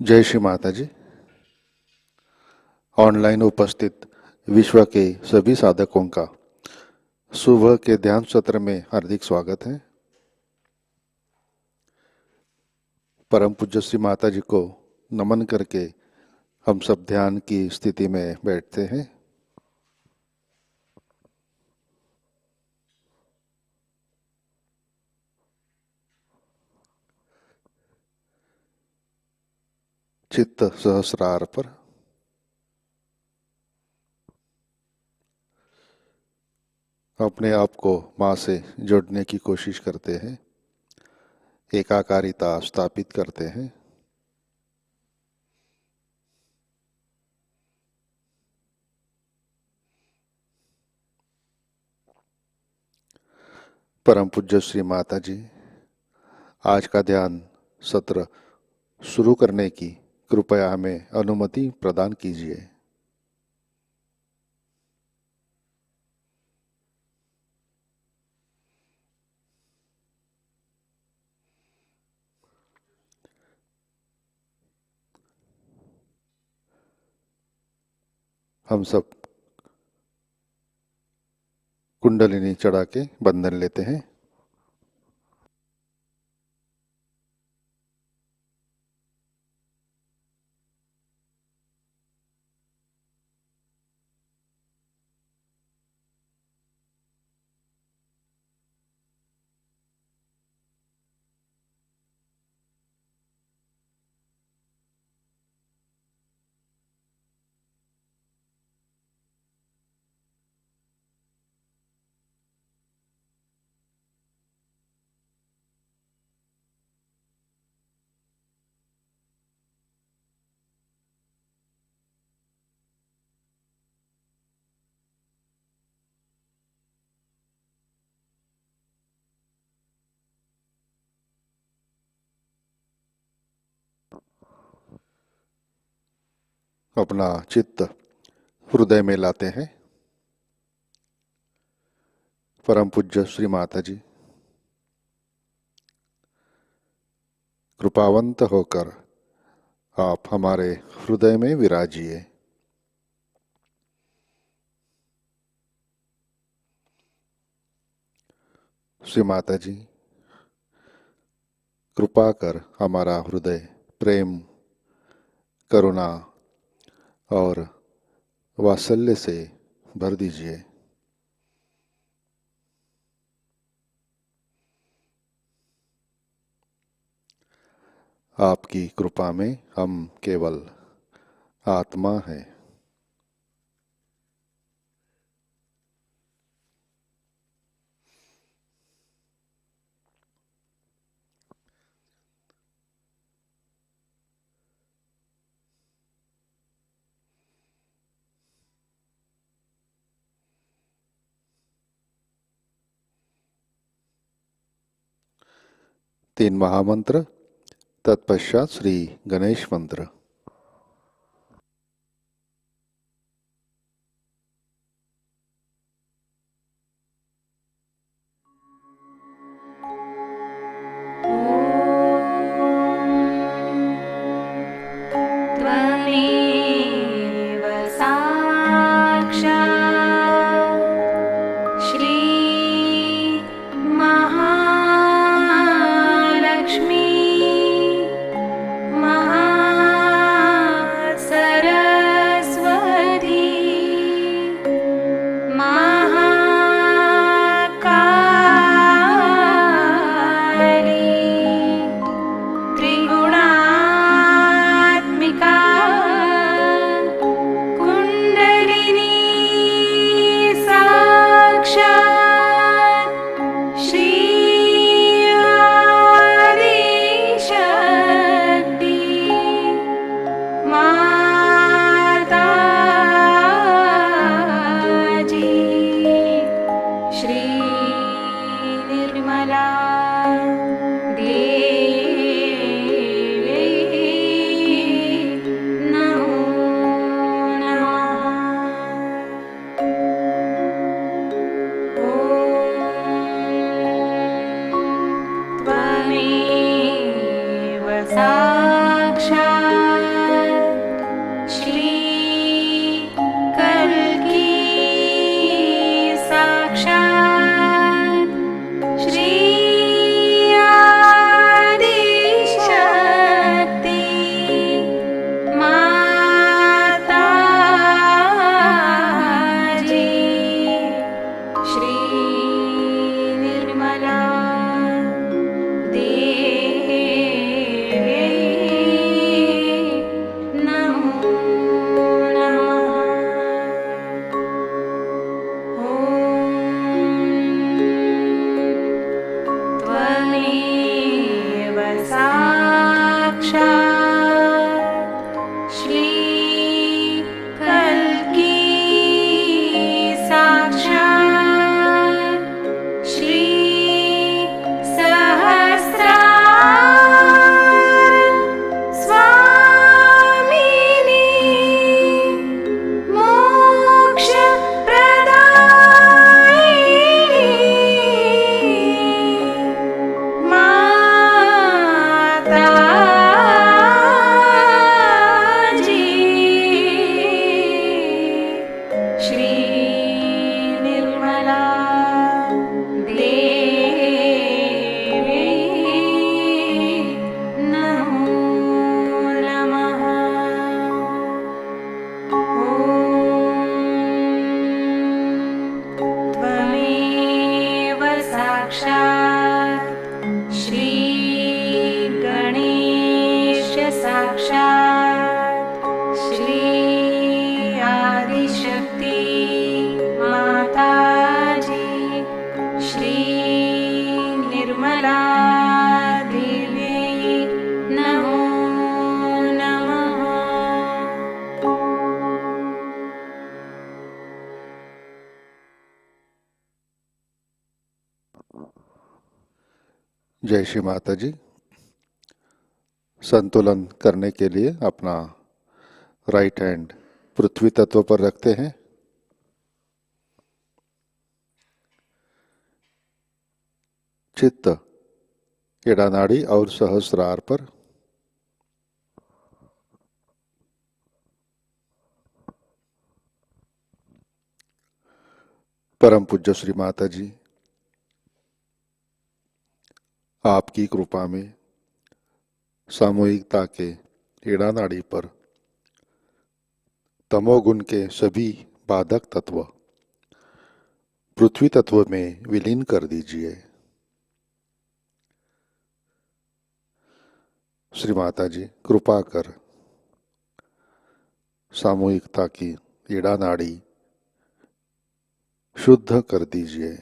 जय श्री माताजी। ऑनलाइन उपस्थित विश्व के सभी साधकों का सुबह के ध्यान सत्र में हार्दिक स्वागत है। परम पूज्य श्री माताजी को नमन करके हम सब ध्यान की स्थिति में बैठते हैं। चित्त सहस्रार पर अपने आप को माँ से जोड़ने की कोशिश करते हैं, एकाकारिता स्थापित करते हैं। परम पूज्य श्री माताजी आज का ध्यान सत्र शुरू करने की कृपया हमें अनुमति प्रदान कीजिए। हम सब कुंडलिनी चढ़ा के बंधन लेते हैं। अपना चित्त हृदय में लाते हैं। परम पूज्य श्री माताजी कृपावंत होकर आप हमारे हृदय में विराजिए। श्री माताजी कृपा कर हमारा हृदय प्रेम, करुणा और वात्सल्य से भर दीजिए। आपकी कृपा में हम केवल आत्मा हैं। तीन महामंत्र, तत्पश्चात श्री गणेश मंत्र। जय श्री माता जी। संतुलन करने के लिए अपना राइट हैंड पृथ्वी तत्व पर रखते हैं। चित्त इड़ा नाड़ी और सहस्रार पर। परम पूज्य श्री माता जी, आपकी कृपा में सामूहिकता के इड़ा नाड़ी पर तमोगुण के सभी बाधक तत्व पृथ्वी तत्व में विलीन कर दीजिए। श्री माता जी, कृपा कर सामूहिकता की इड़ा नाड़ी शुद्ध कर दीजिए।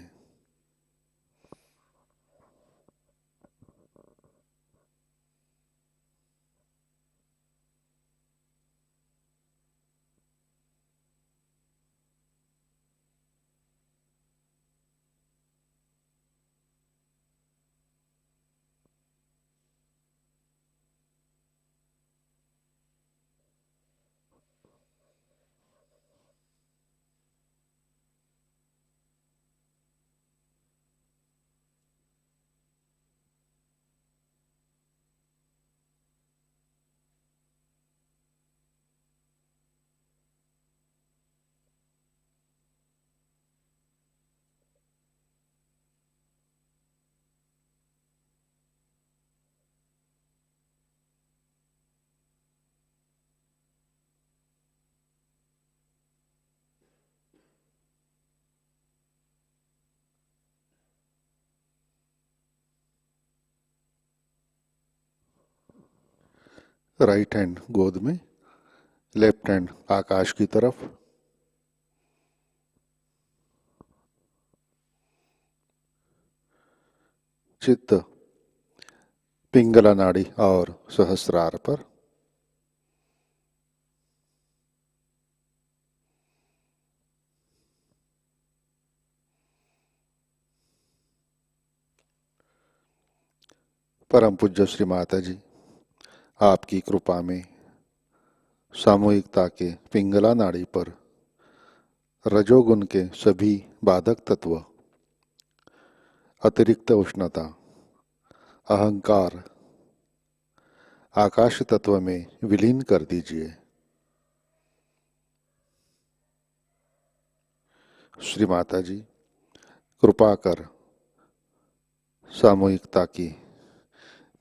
राइट हैंड गोद में, लेफ्ट हैंड आकाश की तरफ। चित्त पिंगला नाड़ी और सहस्रार पर। परम पूज्य श्री माता जी, आपकी कृपा में सामूहिकता के पिंगला नाड़ी पर रजोगुण के सभी बाधक तत्व अतिरिक्त उष्णता, अहंकार आकाश तत्व में विलीन कर दीजिए। श्री माता जी, कृपा कर सामूहिकता की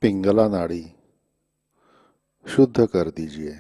पिंगला नाड़ी शुद्ध कर दीजिए।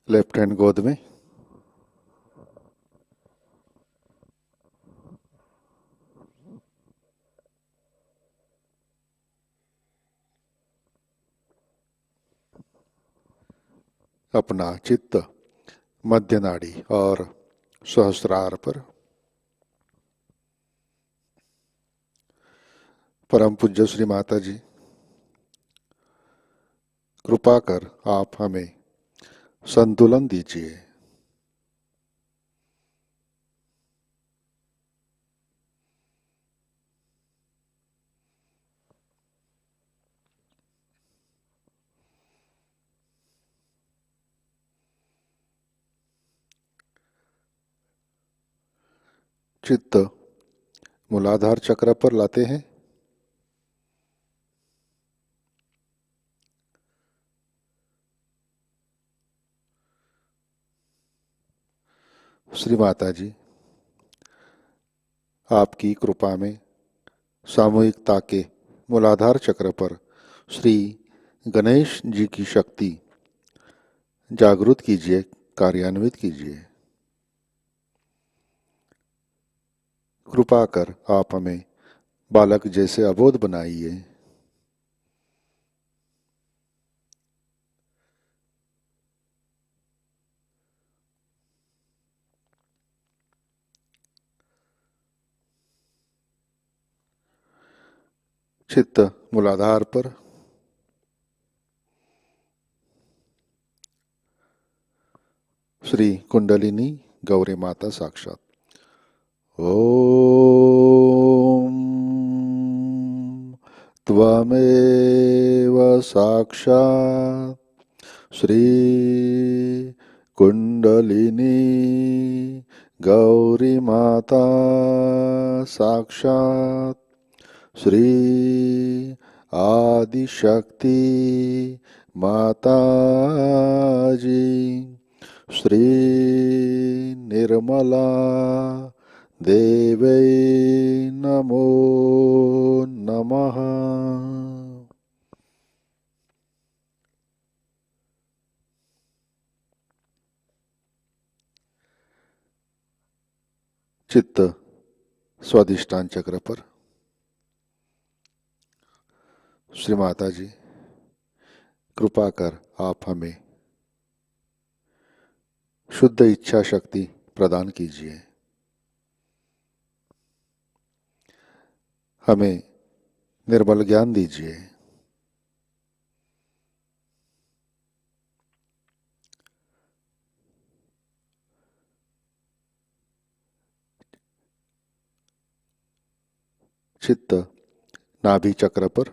लेफ्ट हैंड गोद में, अपना चित्त मध्य नाड़ी और सहस्रार पर। परम पूज्य श्री माता जी, कृपा कर आप हमें संतुलन दीजिए। चित्त मूलाधार चक्र पर लाते हैं। श्री माता जी, आपकी कृपा में सामूहिकता के मूलाधार चक्र पर श्री गणेश जी की शक्ति जागृत कीजिए, कार्यान्वित कीजिए। कृपा कर आप हमें बालक जैसे अबोध बनाइए। चित्त मूलाधार पर श्री कुंडलिनी गौरी माता साक्षात। ओम त्वमेव साक्षात् श्री कुंडलिनी गौरी माता साक्षात् श्री आदिशक्ति माताजी श्री निर्मला देवै नमो नमः। चित्त स्वादिष्टान चक्र पर श्री माता जी, कृपा कर आप हमें शुद्ध इच्छा शक्ति प्रदान कीजिए। हमें निर्मल ज्ञान दीजिए। चित्त नाभि चक्र पर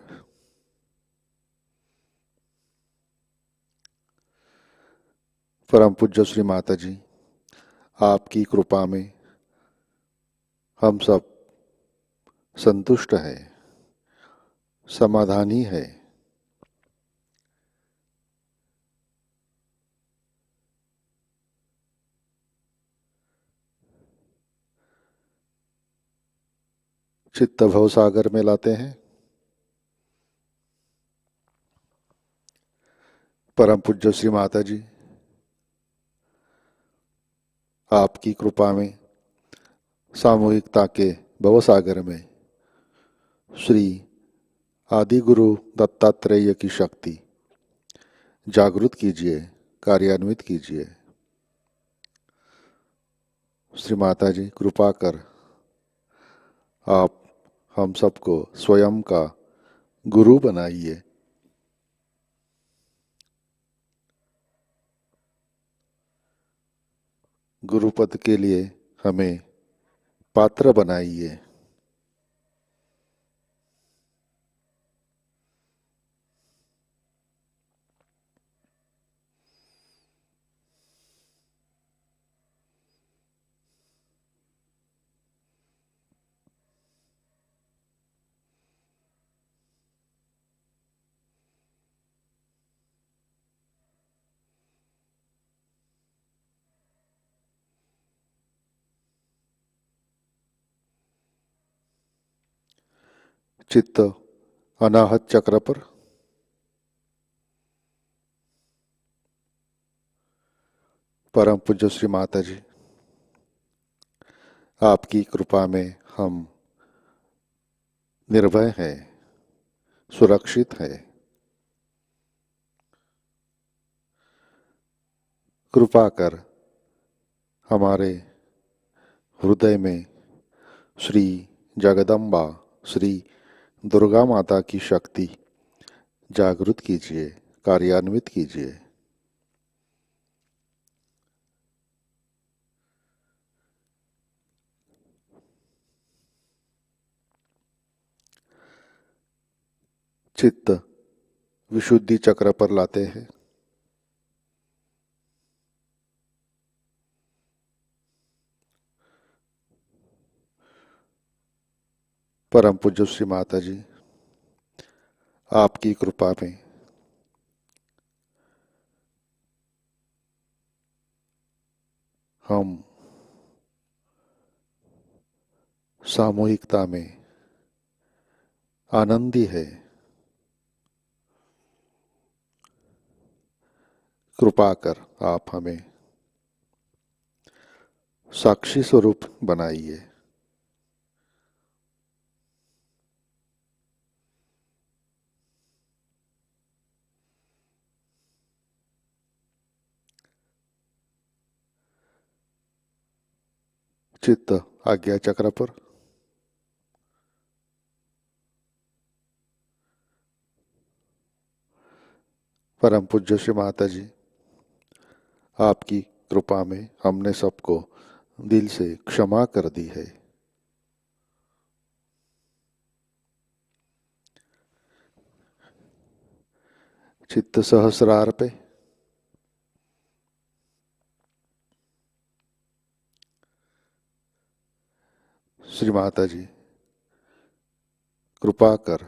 परम पूज्य श्री माता जी, आपकी कृपा में हम सब संतुष्ट है, समाधानी है। चित्त भव सागर में लाते हैं। परम पूज्य श्री माता जी, आपकी कृपा में सामूहिकता के भवसागर में श्री आदि गुरु दत्तात्रेय की शक्ति जागृत कीजिए, कार्यान्वित कीजिए। श्री माता जी, कृपा कर आप हम सबको स्वयं का गुरु बनाइए। गुरुपद के लिए हमें पात्र बनाइए। चित्त अनाहत चक्र पर परम पूज्य श्री माता जी, आपकी कृपा में हम निर्भय हैं, सुरक्षित हैं। कृपा कर हमारे हृदय में श्री जगदम्बा श्री दुर्गा माता की शक्ति जागृत कीजिए, कार्यान्वित कीजिए। चित्त विशुद्धि चक्र पर लाते हैं। परम पूज्य श्री माता जी, आपकी कृपा में हम सामूहिकता में आनंदी है। कृपा कर आप हमें साक्षी स्वरूप बनाइए। चित्त आज्ञा चक्र पर, परम पूज्य श्री माता जी, आपकी कृपा में हमने सबको दिल से क्षमा कर दी है। चित्त सहस्रार पे, श्री माता जी कृपा कर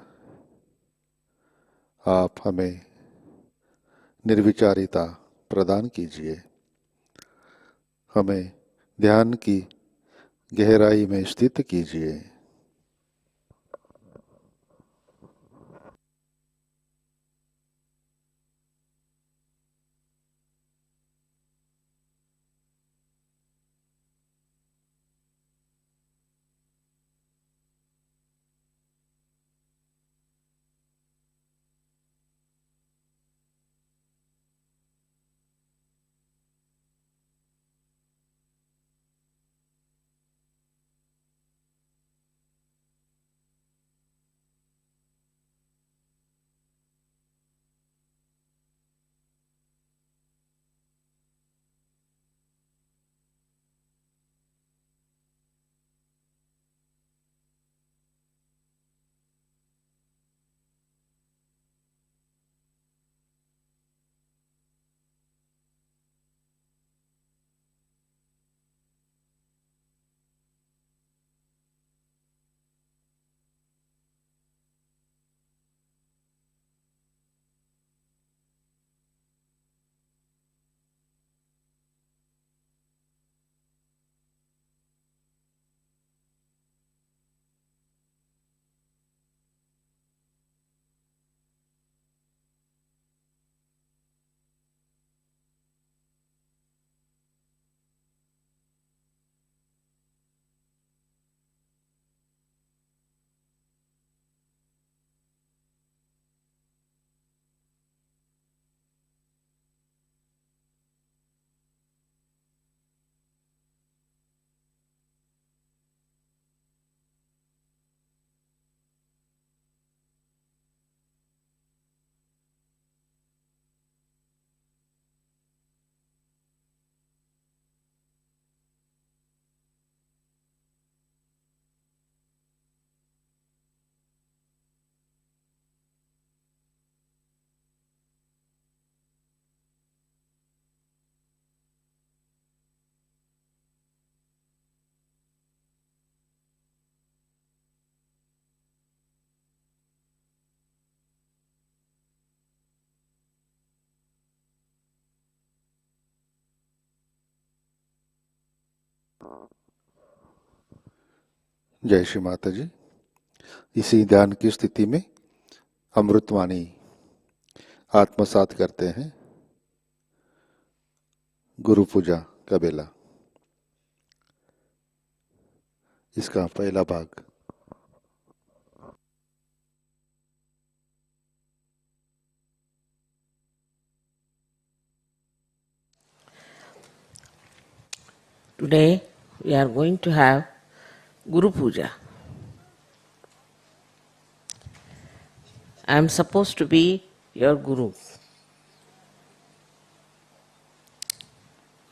आप हमें निर्विचारिता प्रदान कीजिए, हमें ध्यान की गहराई में स्थित कीजिए। जय श्री माता जी। इसी ध्यान की स्थिति में अमृतवाणी आत्मसात करते हैं। गुरु पूजा कबेला, इसका पहला भाग। today we are going to have Guru Puja. I am supposed to be your Guru.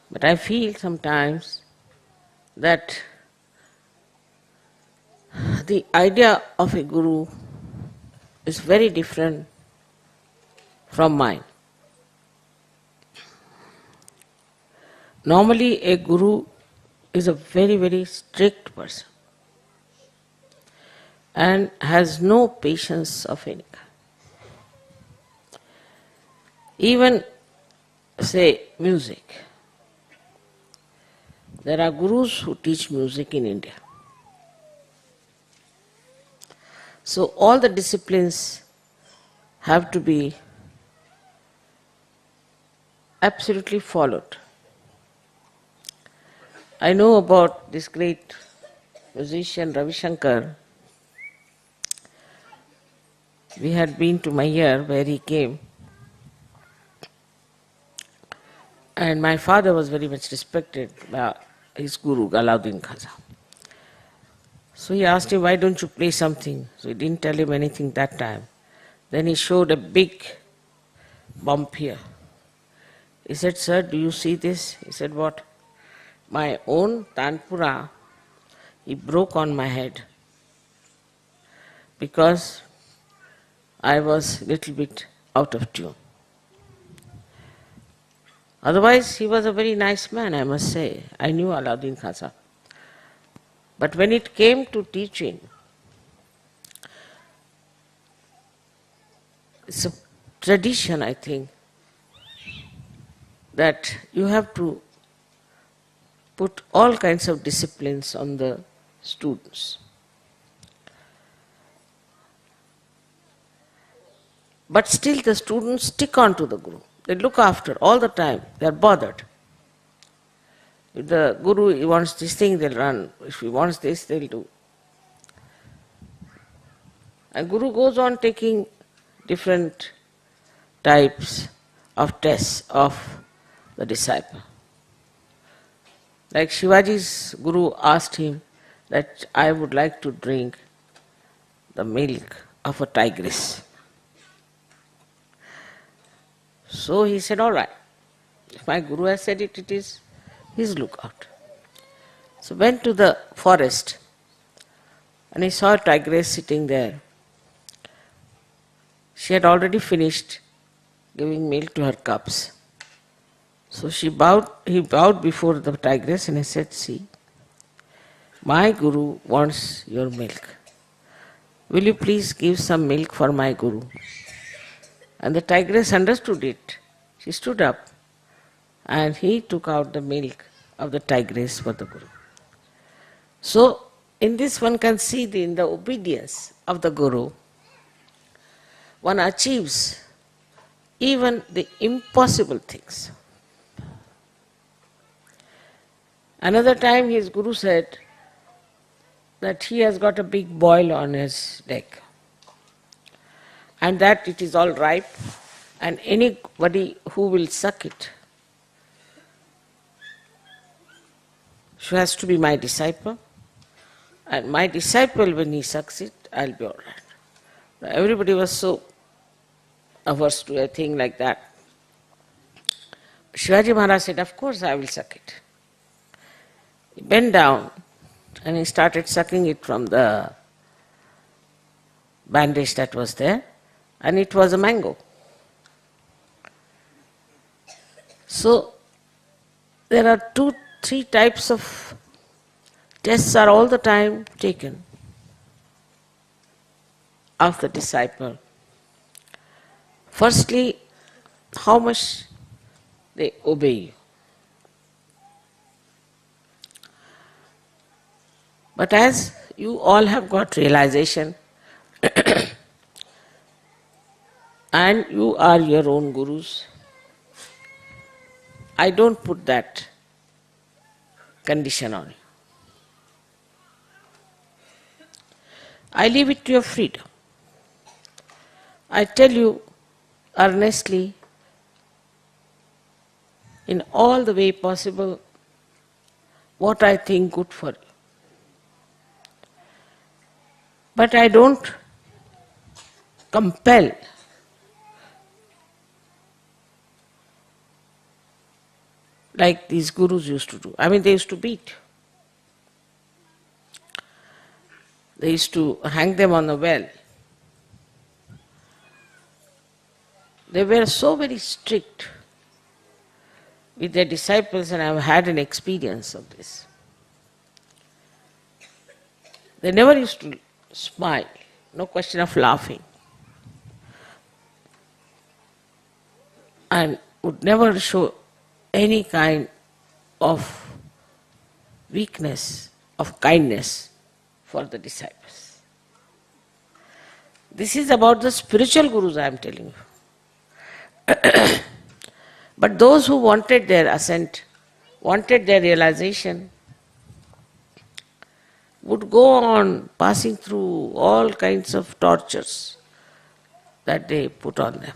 But I feel sometimes that the idea of a Guru is very different from mine. Normally a Guru is a very, very strict person and has no patience of any kind. Even, say, music. There are gurus who teach music in India. So all the disciplines have to be absolutely followed. I know about this great musician Ravi Shankar. We had been to Mayur where he came. And my father was very much respected by his guru, Alauddin Khaja. So he asked him, why don't you play something? So he didn't tell him anything that time. Then he showed a big bump here. He said, sir, do you see this? He said, what? My own Tanpura, he broke on my head because I was a little bit out of tune. Otherwise, he was a very nice man, I must say. I knew Alauddin Khaja. But when it came to teaching, it's a tradition, I think, that you have to put all kinds of disciplines on the students. But still the students stick on to the Guru. They look after all the time. They are bothered. If the Guru he wants this thing, they'll run. If he wants this, they'll do. And Guru goes on taking different types of tests of the disciple. Like Shivaji's Guru asked him that I would like to drink the milk of a tigress. So he said, all right, if my Guru has said it, it is his lookout. So went to the forest and he saw a tigress sitting there. She had already finished giving milk to her cubs. So he bowed before the tigress and he said, see, my Guru wants your milk. Will you please give some milk for my Guru? And the tigress understood it. She stood up and he took out the milk of the tigress for the Guru. So in this one can see in the obedience of the Guru, one achieves even the impossible things. Another time his Guru said that he has got a big boil on his neck and that it is all ripe and anybody who will suck it has to be my disciple, and my disciple when he sucks it, I'll be all right. Everybody was so averse to a thing like that. Shivaji Maharaj said, of course I will suck it. He bent down and he started sucking it from the bandage that was there, and it was a mango. So there are 2-3 types of tests are all the time taken of the disciple. Firstly, how much they obey you. But as you all have got realization and you are your own gurus, I don't put that condition on you. I leave it to your freedom. I tell you earnestly, in all the way possible, what I think good for you. But I don't compel. Like these gurus used to do. I mean, they used to beat. They used to hang them on the well. They were so very strict with their disciples, and I've had an experience of this. They never used to smile, no question of laughing, and would never show any kind of weakness, of kindness for the disciples. This is about the spiritual gurus I am telling you. But those who wanted their ascent, wanted their realization, would go on passing through all kinds of tortures that they put on them.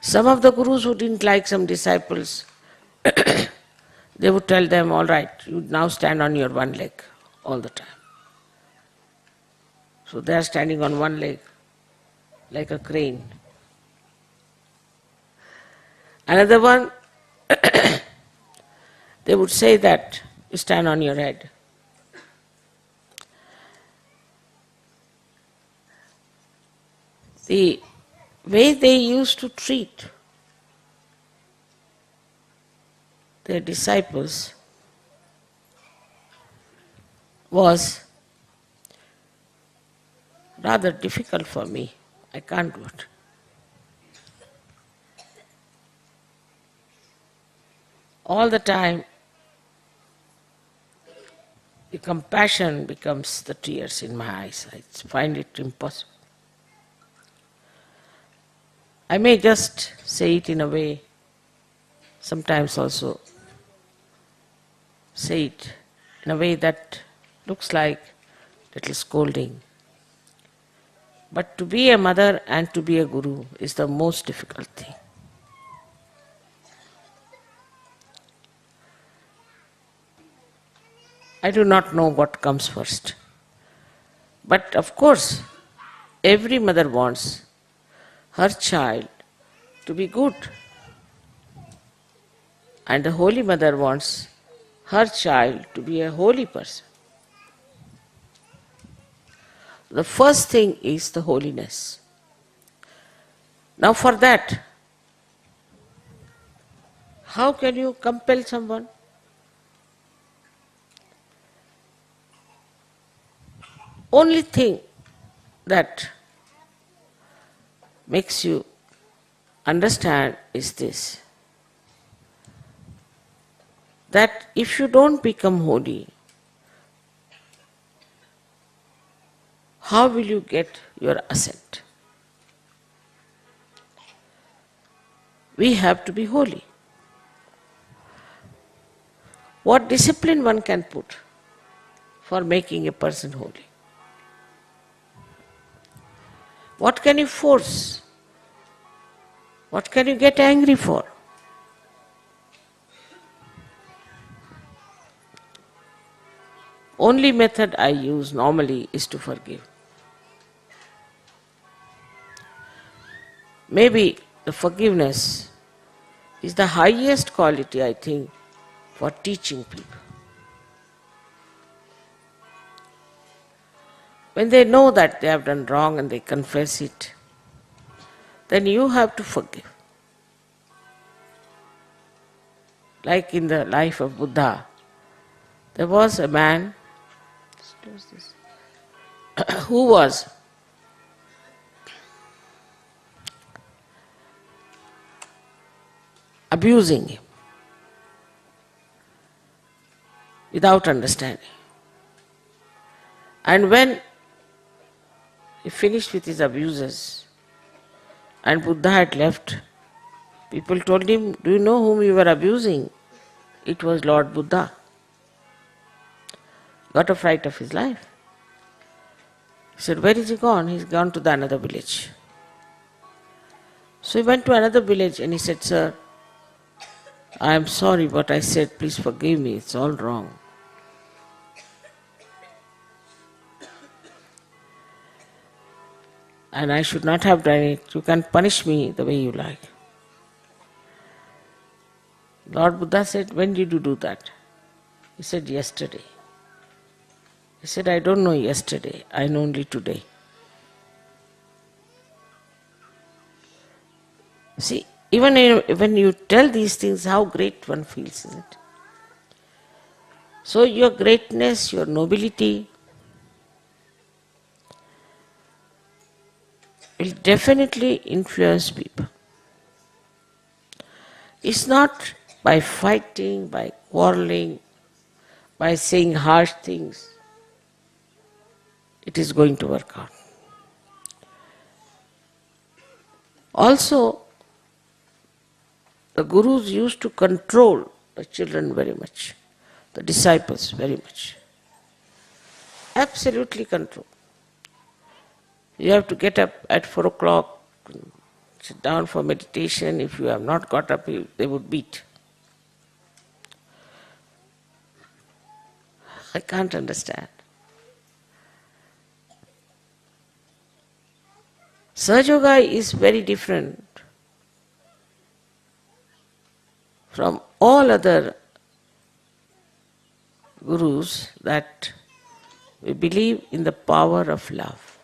Some of the gurus who didn't like some disciples, they would tell them, all right, you now stand on your one leg all the time. So they are standing on one leg like a crane. Another one, they would say that you stand on your head. The way they used to treat their disciples was rather difficult for me. I can't do it. All the time, the compassion becomes the tears in my eyes. I find it impossible. I may just say it in a way, sometimes also say it in a way that looks like little scolding. But to be a mother and to be a guru is the most difficult thing. I do not know what comes first. But of course, every mother wants her child to be good. And the Holy Mother wants her child to be a holy person. The first thing is the holiness. Now for that, how can you compel someone? Only thing that makes you understand is this, that if you don't become holy, how will you get your ascent? We have to be holy. What discipline one can put for making a person holy? What can you force? What can you get angry for? Only method I use normally is to forgive. Maybe the forgiveness is the highest quality, I think, for teaching people. When they know that they have done wrong and they confess it, then you have to forgive. Like in the life of Buddha, there was a man who was abusing him without understanding. And when he finished with his abuses and Buddha had left, people told him, do you know whom you were abusing? It was Lord Buddha. Got a fright of his life. He said, where is he gone? He's gone to the another village. So he went to another village and he said, sir, I am sorry what I said, please forgive me, it's all wrong. And I should not have done it. You can punish me the way you like. Lord Buddha said, when did you do that? He said, yesterday. He said, I don't know yesterday, I know only today. See, even when you tell these things, how great one feels, isn't it? So your greatness, your nobility will definitely influence people. It's not by fighting, by quarreling, by saying harsh things, it is going to work out. Also, the gurus used to control the children very much, the disciples very much. Absolutely control. You have to get up at 4 o'clock, sit down for meditation. If you have not got up, they would beat. I can't understand. Sahaja Yoga is very different from all other gurus that we believe in the power of love.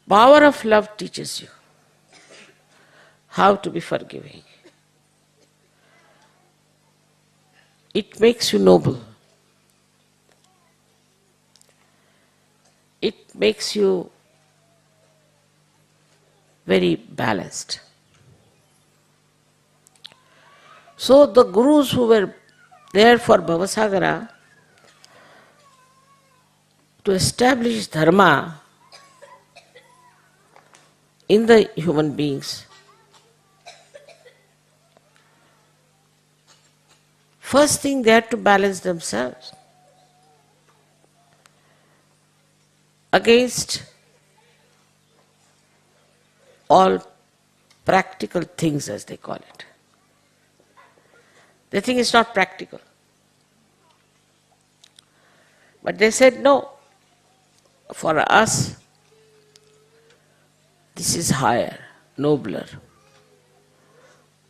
Power of love teaches you how to be forgiving. It makes you noble. It makes you very balanced. So the gurus who were there for Bhavasagara to establish dharma in the human beings, first thing they had to balance themselves against all practical things, as they call it. They think it's not practical. But they said, no, for us, this is higher, nobler,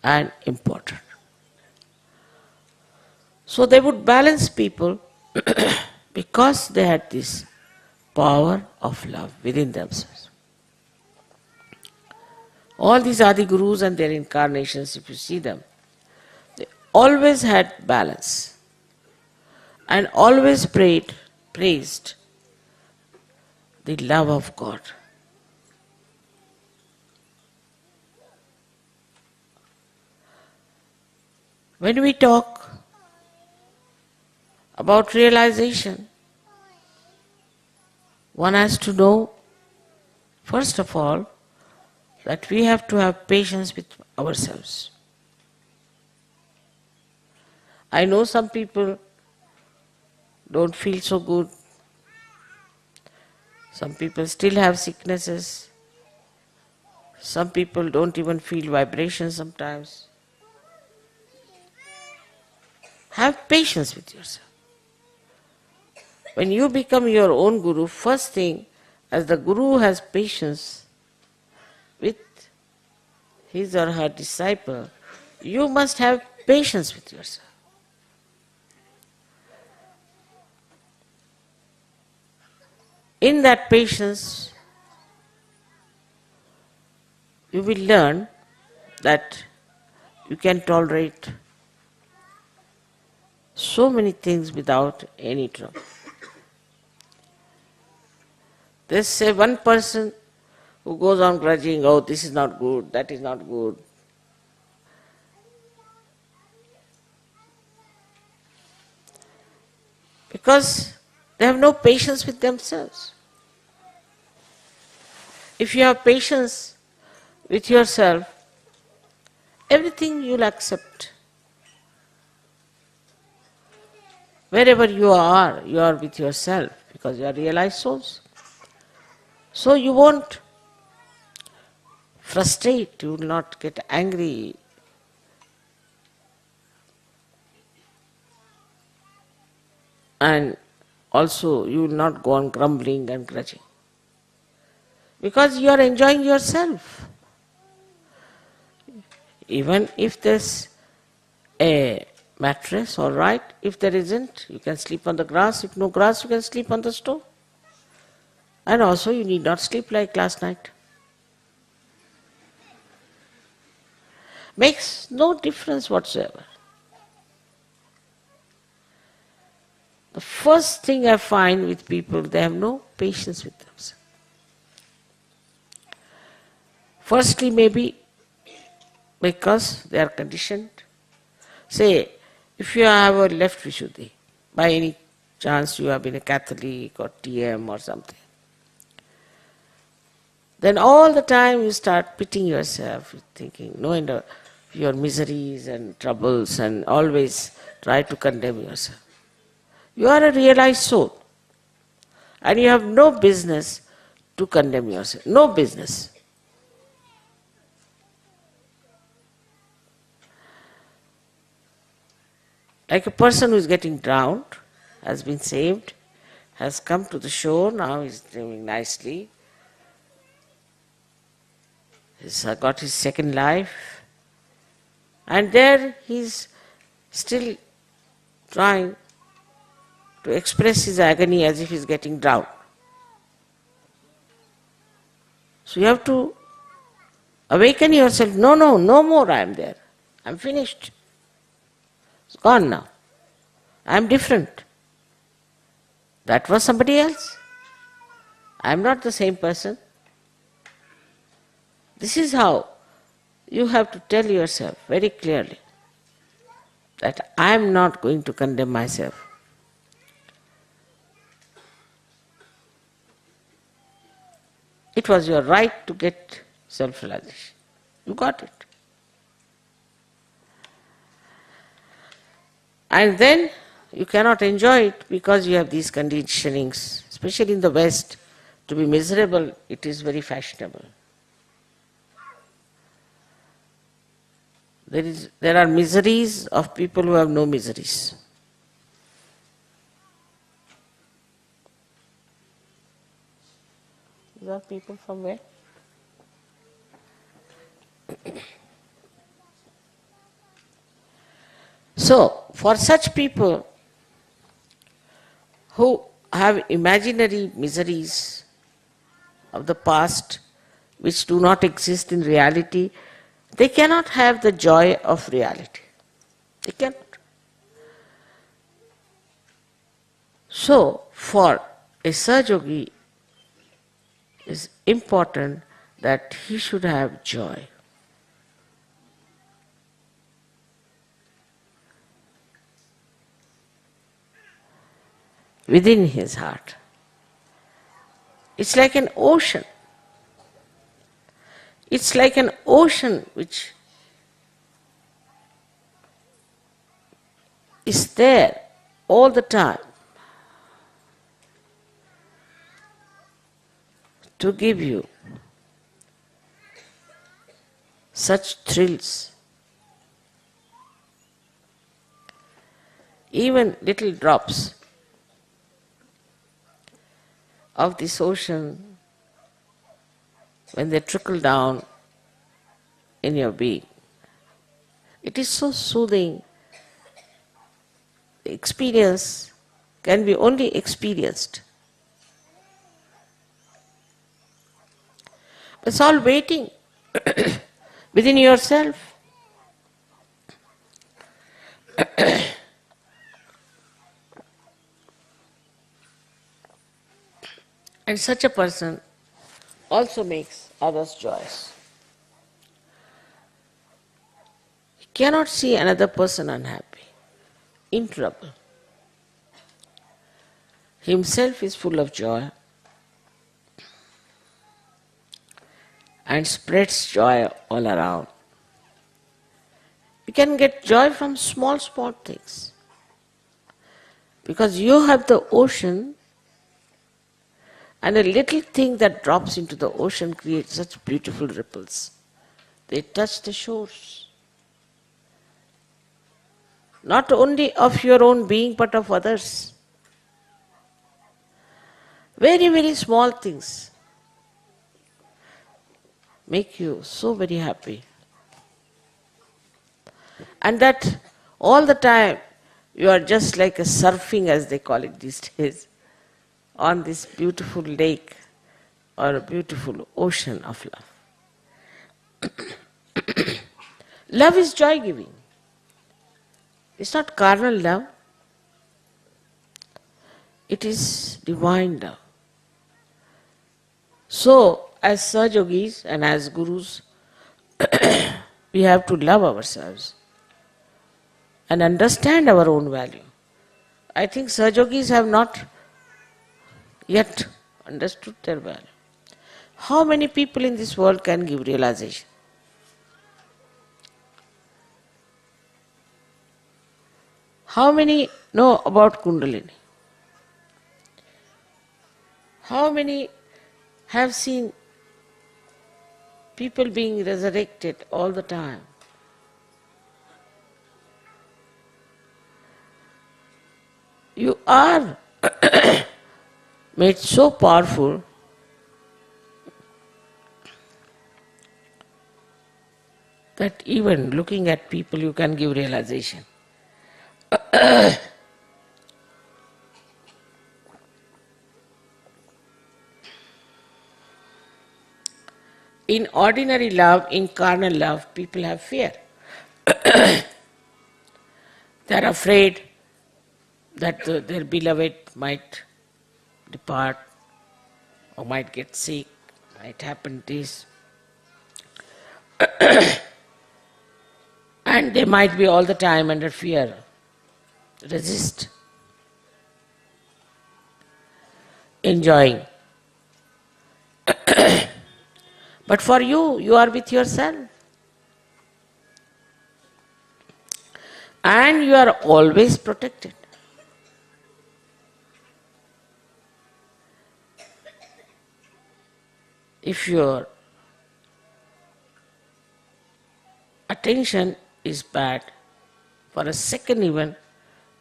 and important. So they would balance people because they had this power of love within themselves. All these Adi Gurus and their incarnations, if you see them, they always had balance and always praised the love of God. When we talk about realization, one has to know, first of all, that we have to have patience with ourselves. I know some people don't feel so good. Some people still have sicknesses. Some people don't even feel vibrations sometimes. Have patience with yourself. When you become your own guru, first thing, as the guru has patience with his or her disciple, you must have patience with yourself. In that patience, you will learn that you can tolerate so many things without any trouble. There's say one person who goes on grudging, oh, this is not good, that is not good. Because they have no patience with themselves. If you have patience with yourself, everything you'll accept. Wherever you are with yourself, because you are realized souls. So you won't frustrate, you will not get angry. And also you will not go on grumbling and grudging. Because you are enjoying yourself. Even if there's a mattress, all right. If there isn't, you can sleep on the grass. If no grass, you can sleep on the stove. And also you need not sleep like last night. Makes no difference whatsoever. The first thing I find with people, they have no patience with themselves. Firstly, maybe because they are conditioned. Say, if you have a left Vishuddhi, by any chance you have been a Catholic or TM or something, then all the time you start pitying yourself, thinking, no end of your miseries and troubles, and always try to condemn yourself. You are a realized soul, and you have no business to condemn yourself. No business. Like a person who is getting drowned, has been saved, has come to the shore, now he's doing nicely. He's got his second life, and there he's still trying to express his agony as if he's getting drowned. So you have to awaken yourself. No, no more I am there. I'm finished. It's gone now. I'm different. That was somebody else. I'm not the same person. This is how you have to tell yourself very clearly that I am not going to condemn myself. It was your right to get self-realization. You got it. And then you cannot enjoy it because you have these conditionings, especially in the West. To be miserable, it is very fashionable. There are miseries of people who have no miseries. These are people from where? So, for such people who have imaginary miseries of the past which do not exist in reality, they cannot have the joy of reality. They cannot. So, for a Sahaja it is important that he should have joy. Within his heart. It's like an ocean. It's like an ocean which is there all the time to give you such thrills. Even little drops of this ocean, when they trickle down in your being, it is so soothing. The experience can be only experienced. It's all waiting within yourself. And such a person also makes others joyous. He cannot see another person unhappy, in trouble. Himself is full of joy and spreads joy all around. You can get joy from small things. Because you have the ocean, and a little thing that drops into the ocean creates such beautiful ripples. they touch the shores. Not only of your own being, but of others. Very, very small things make you so very happy. And that all the time you are just like a surfing, as they call it these days, on this beautiful lake or a beautiful ocean of love. Love is joy-giving. It's not carnal love. It is divine love. So, as Sahajogis and as Gurus, we have to love ourselves and understand our own value. I think Sahajogis have not yet understood their value. How many people in this world can give realization? How many know about Kundalini? How many have seen people being resurrected all the time? You are made so powerful that even looking at people you can give realization. In ordinary love, in carnal love, people have fear. They are afraid that their beloved might depart or might get sick, might happen this. And they might be all the time under fear. Resist. Enjoying. But for you, you are with yourself. And you are always protected. If your attention is bad, for a second even,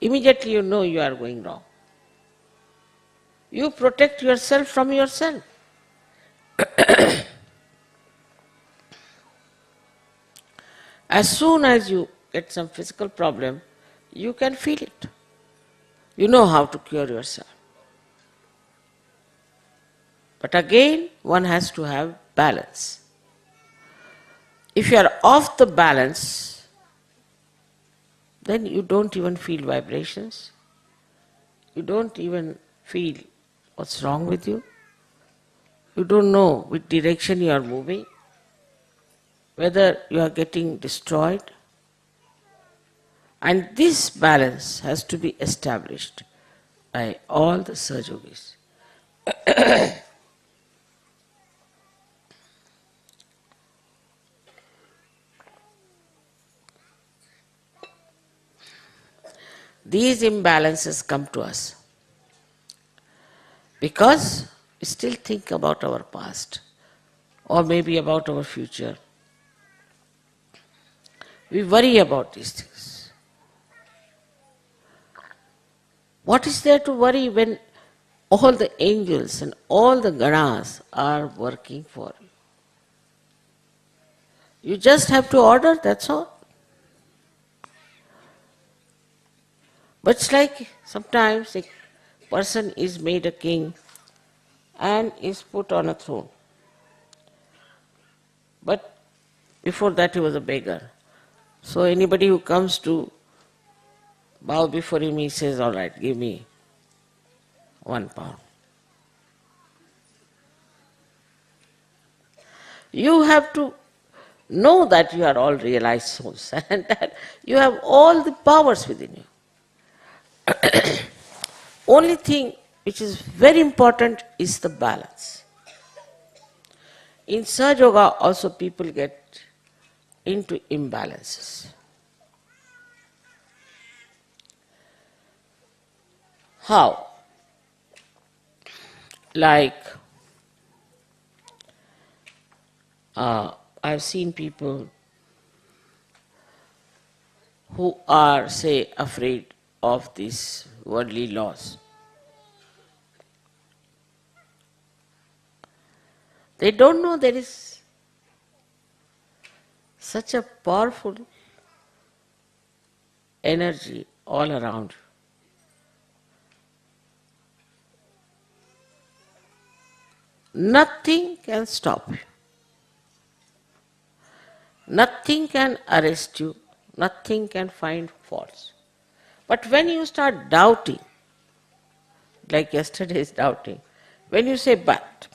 immediately you know you are going wrong. You protect yourself from yourself. As soon as you get some physical problem, you can feel it. You know how to cure yourself. But again, one has to have balance. If you are off the balance, then you don't even feel vibrations. You don't even feel what's wrong with you. You don't know which direction you are moving, whether you are getting destroyed. And this balance has to be established by all the Sahajogis. These imbalances come to us because we still think about our past or maybe about our future. We worry about these things. What is there to worry when all the angels and all the ganas are working for you? You just have to order, that's all. But it's like sometimes a person is made a king and is put on a throne. But before that he was a beggar. So anybody who comes to bow before him, he says, all right, give me £1. You have to know that you are all realized souls and that you have all the powers within you. Only thing which is very important is the balance. In Sahaja Yoga also people get into imbalances. How? Like I've seen people who are, say, afraid of these worldly laws. They don't know there is such a powerful energy all around you. Nothing can stop you. Nothing can arrest you. Nothing can find faults. But when you start doubting, like yesterday's doubting, when you say but,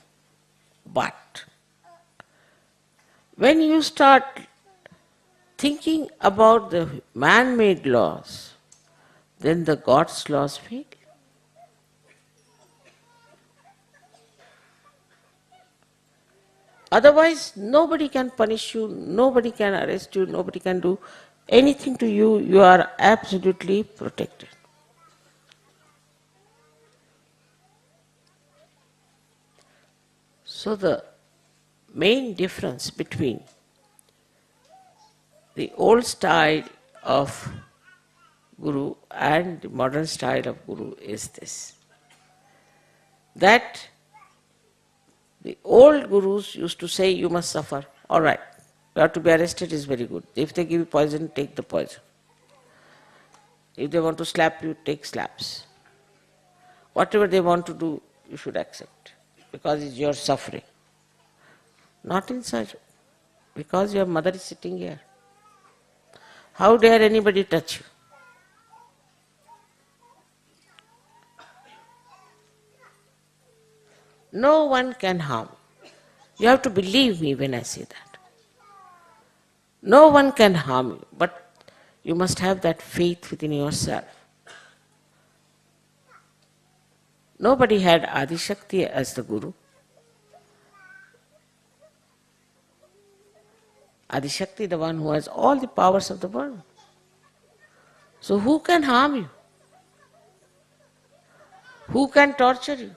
when you start thinking about the man-made laws, then the God's laws fail. Otherwise, nobody can punish you, nobody can arrest you, nobody can do anything to you. You are absolutely protected. So the main difference between the old style of Guru and the modern style of Guru is this, that the old Gurus used to say you must suffer. All right, you have to be arrested is very good. If they give you poison, take the poison. If they want to slap you, take slaps. Whatever they want to do, you should accept, because it's your suffering. Not in Sahaja, because your mother is sitting here. How dare anybody touch you? No one can harm. You have to believe me when I say that. No one can harm you, but you must have that faith within yourself. Nobody had Adi Shakti as the Guru. Adi Shakti, the one who has all the powers of the world. So who can harm you? Who can torture you?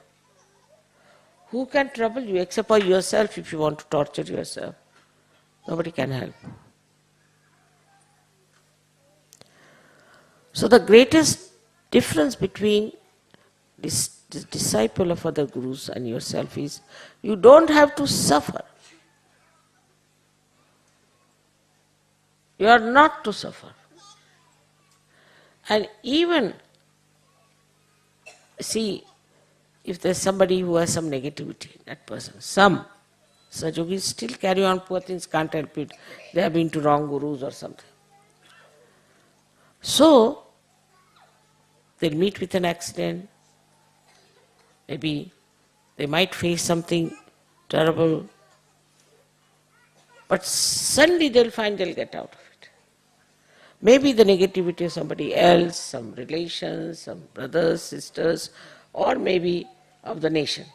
Who can trouble you except for yourself if you want to torture yourself? Nobody can help. So the greatest difference between this disciple of other gurus and yourself is you don't have to suffer. You are not to suffer. And even, see, if there's somebody who has some negativity, that person, some Sahajogis still carry on, poor things, can't help it. They have been to wrong gurus or something. So, they'll meet with an accident. Maybe they might face something terrible. But suddenly they'll find they'll get out of it. Maybe the negativity of somebody else, some relations, some brothers, sisters, or maybe of the nation.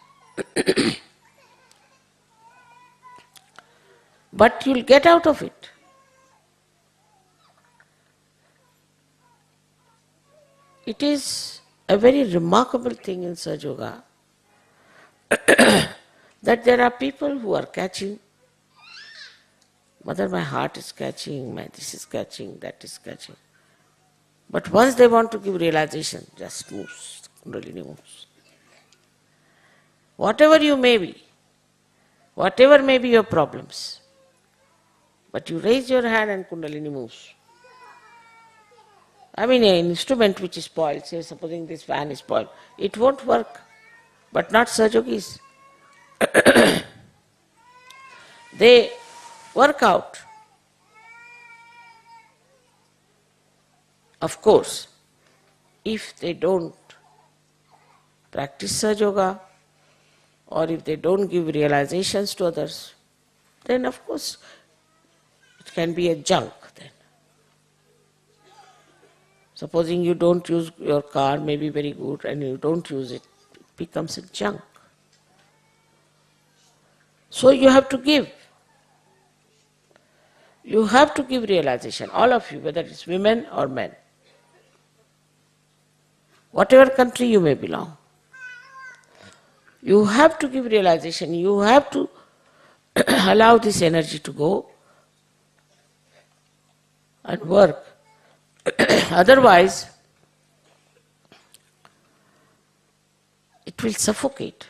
But you'll get out of it. It is a very remarkable thing in Sahaja Yoga that there are people who are catching, Mother, my heart is catching, my this is catching, that is catching. But once they want to give realization, just moves, kundalini moves. Whatever you may be, whatever may be your problems, but you raise your hand and kundalini moves. I mean, an instrument which is spoiled, say supposing this fan is spoiled, it won't work, but not Sahajogis. They work out. Of course, if they don't practice Sahaja Yoga, or if they don't give realizations to others, then of course it can be a junk then. Supposing you don't use your car, may be very good, and you don't use it, it becomes a junk. So you have to give. You have to give realization, all of you, whether it's women or men. Whatever country you may belong. You have to give realization, you have to allow this energy to go and work. Otherwise, it will suffocate.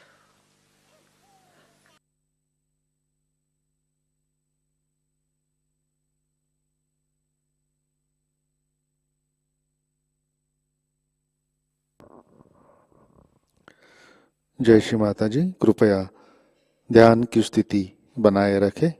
जय श्री माता जी, कृपया ध्यान की स्थिति बनाए रखें।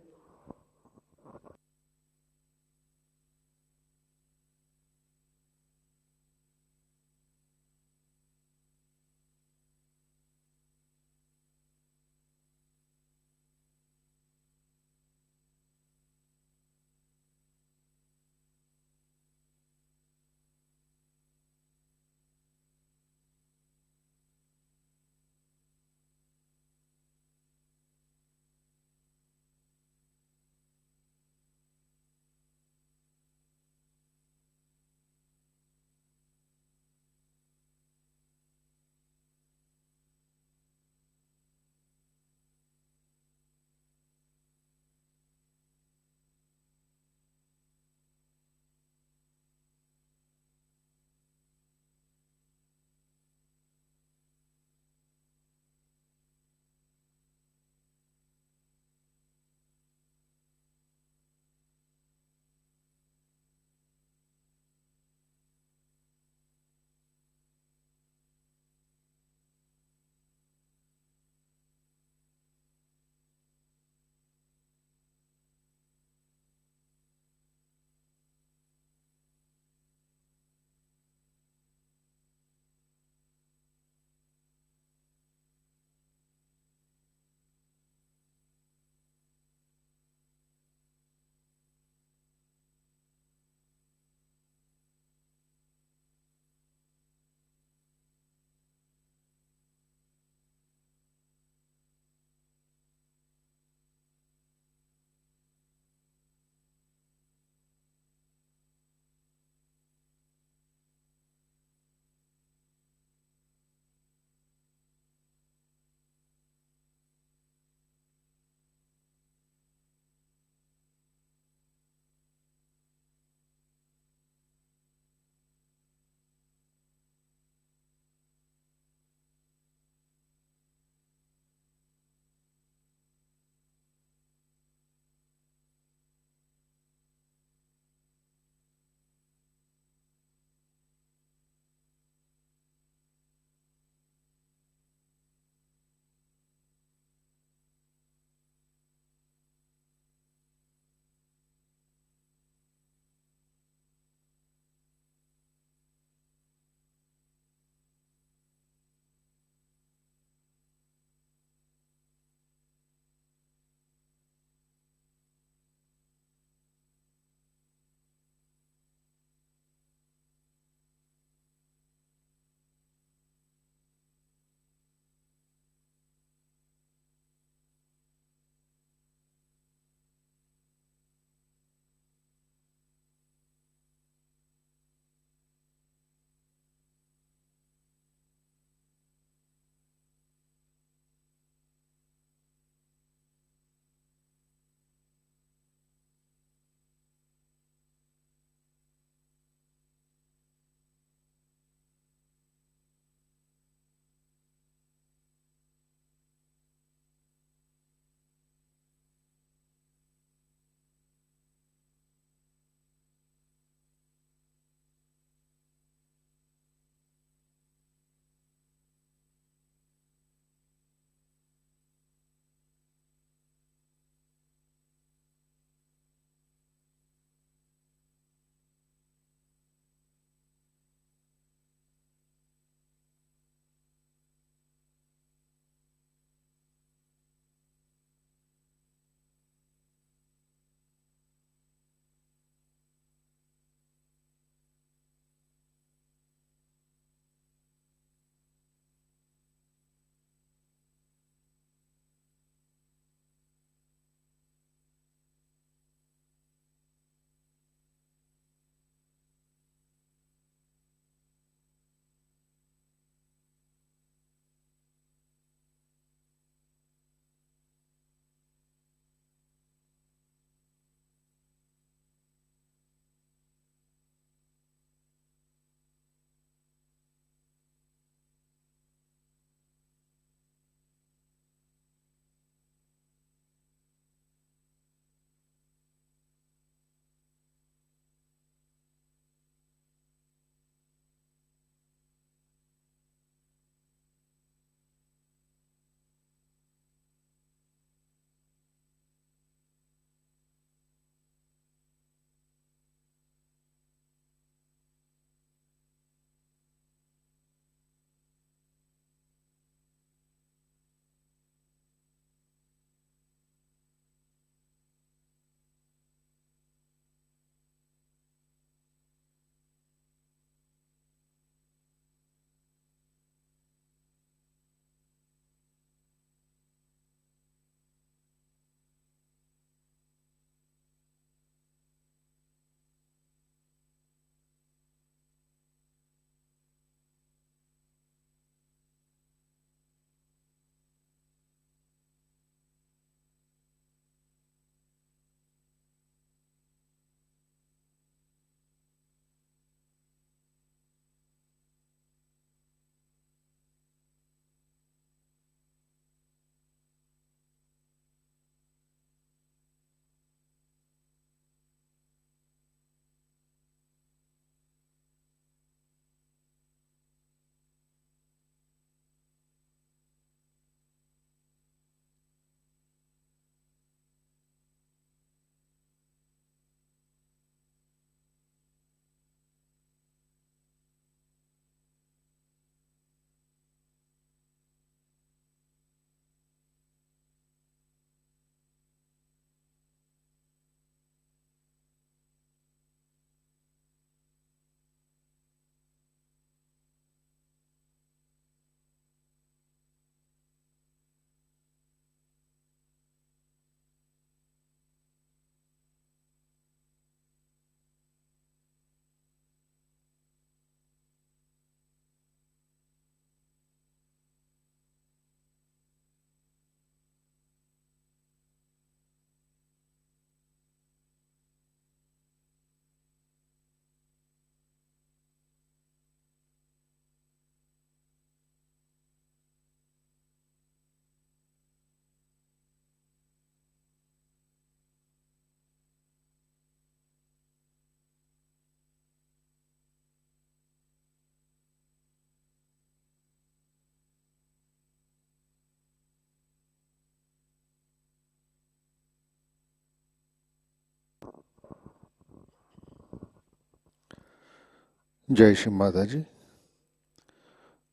जय श्री माताजी।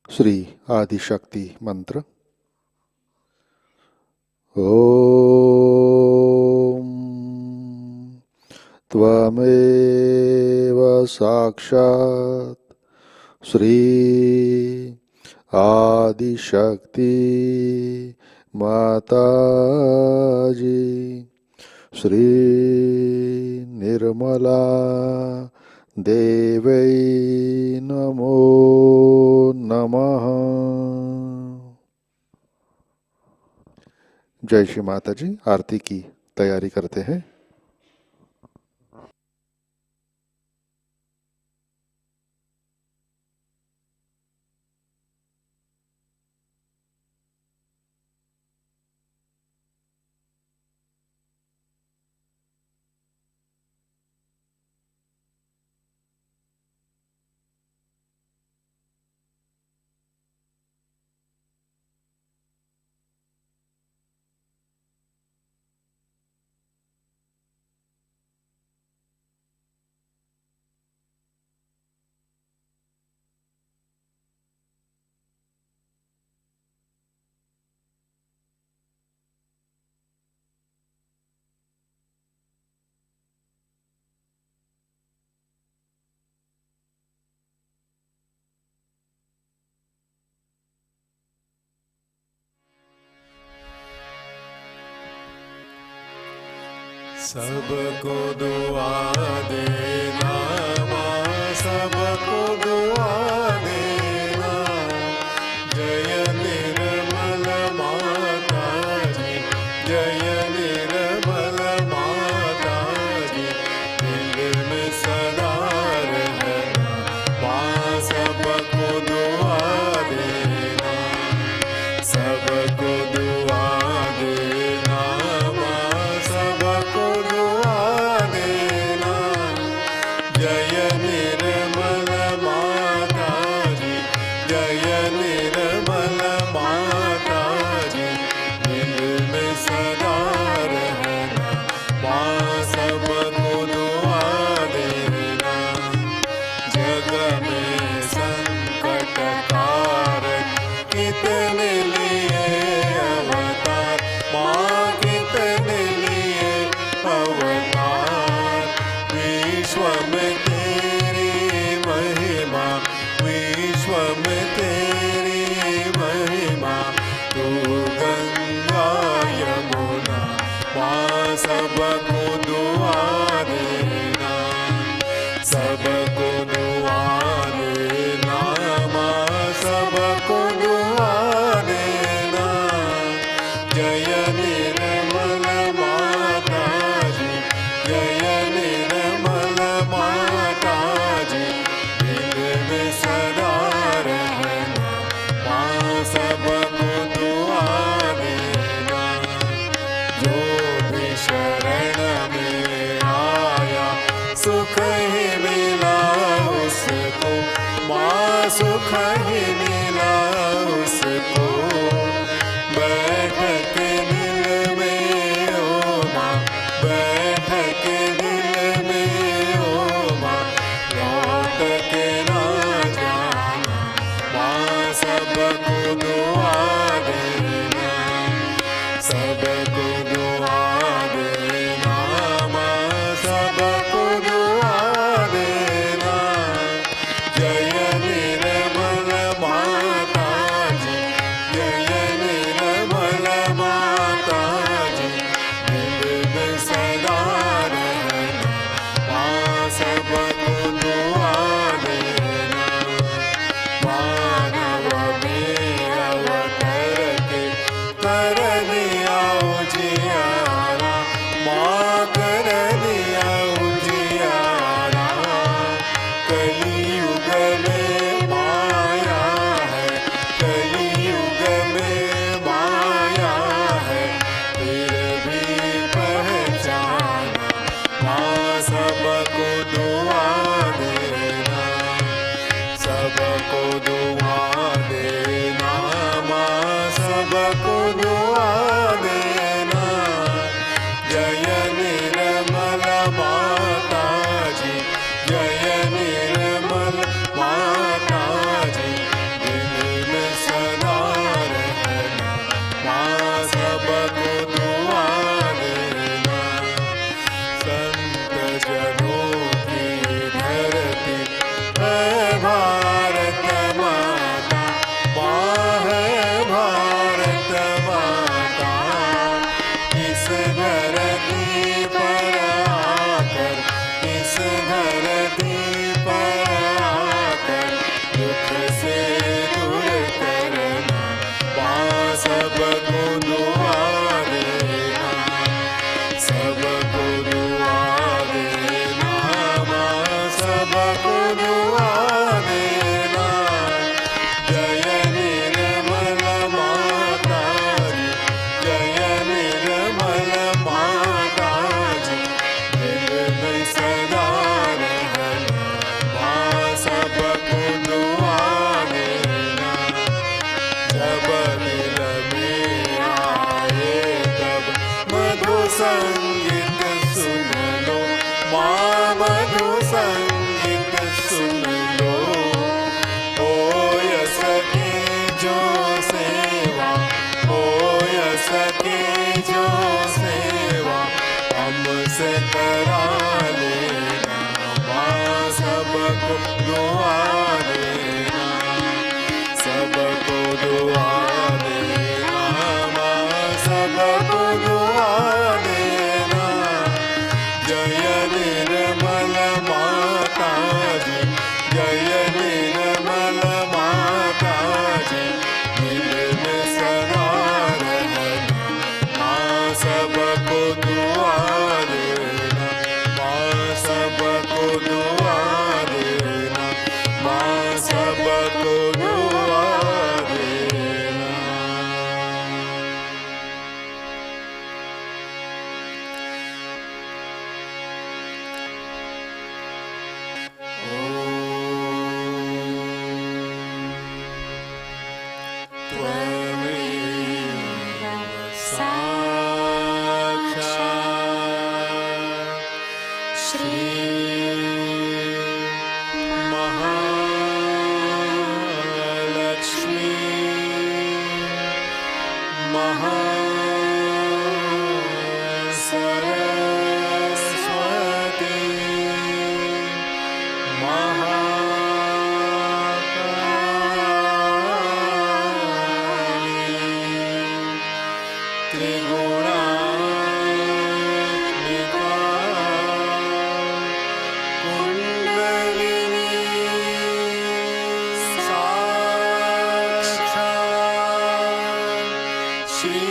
श्री आदिशक्ति मंत्र। ओम त्वमेव साक्षात् श्री आदिशक्ति माताजी श्री निर्मला देवै नमो नमः। जय श्री माताजी। आरती की तैयारी करते हैं। सबको दुआ देना माँ, सबको दुआ देना। जय निर्मल माता जी, जय निर्मल माता जी। दिल में सदा रहना माँ, सबको दुआ देना, सबको दुआ देना माँ, सबको दुआ देना। जय निर्मल माता जी, जय निर्मल माता जी। दिल में सदा रहना माँ, सबको दुआ देना। जग में संकट कारण कितने लिए अवतार माँ, कितने लिए अवतार। विश्व में तेरी महिमा, विश्व में तेरी महिमा। तू गंगा यमुना माँ, सबको दुआ देना, सबको दुआ देना माँ, सबको दुआ देना। जय निर्मल माता जी, जय निर्मल माता जी। दिल में सदा रहना माँ, सबको दुआ देना। जो भी शरण में आया सुख ही मिला उसको माँ, सुख ही मिला उसको। बैठ के दिल में ओ माँ, बैठ के दिल में ओ माँ। लौट के ना जाना माँ, सबको दुआ देना, सबको दुआ देना माँ, सबको दुआ देना। जय निर्मल माता जी, जय निर्मल माता जी। दिल में सदा रहना माँ, सबको दुआ देना। मानव में अवतर के कर दिया उजियारा माँ, कर दिया उजियारा। कलियुग में माया है, कलियुग में माया है। फिर भी पहचाना माँ, सबको दुआ देना, सबको दुआ देना माँ, सबको दुआ देना। जय निर्मल माता जी, जय निर्मल दुआ देना, सबको दुआ देना, माँ सबको दुआ देना। जय निर्मल माताजी, जय निर्मल माताजी, दिल में सदा रहना, माँ सबको दुआ देना, माँ सबको दुआ देना, माँ सबको दुआ देना। त्वमेव साक्षात् श्री महालक्ष्मी महासरस्वती महाकाली त्रिगुणात्मिका कुंडलिनी साक्षात् श्री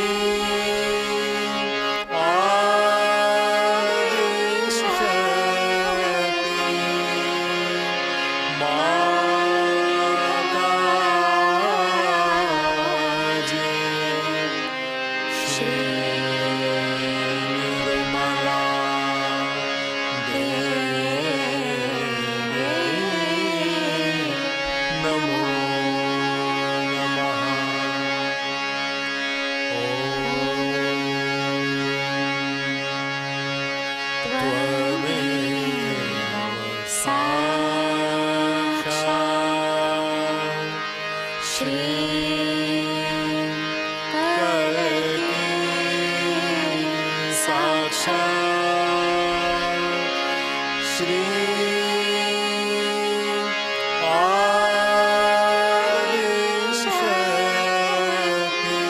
माताजी, श्री निर्मला देवी नमो नमः। त्वमेव साक्षात् श्री साक्षात् श्री आदिशक्ति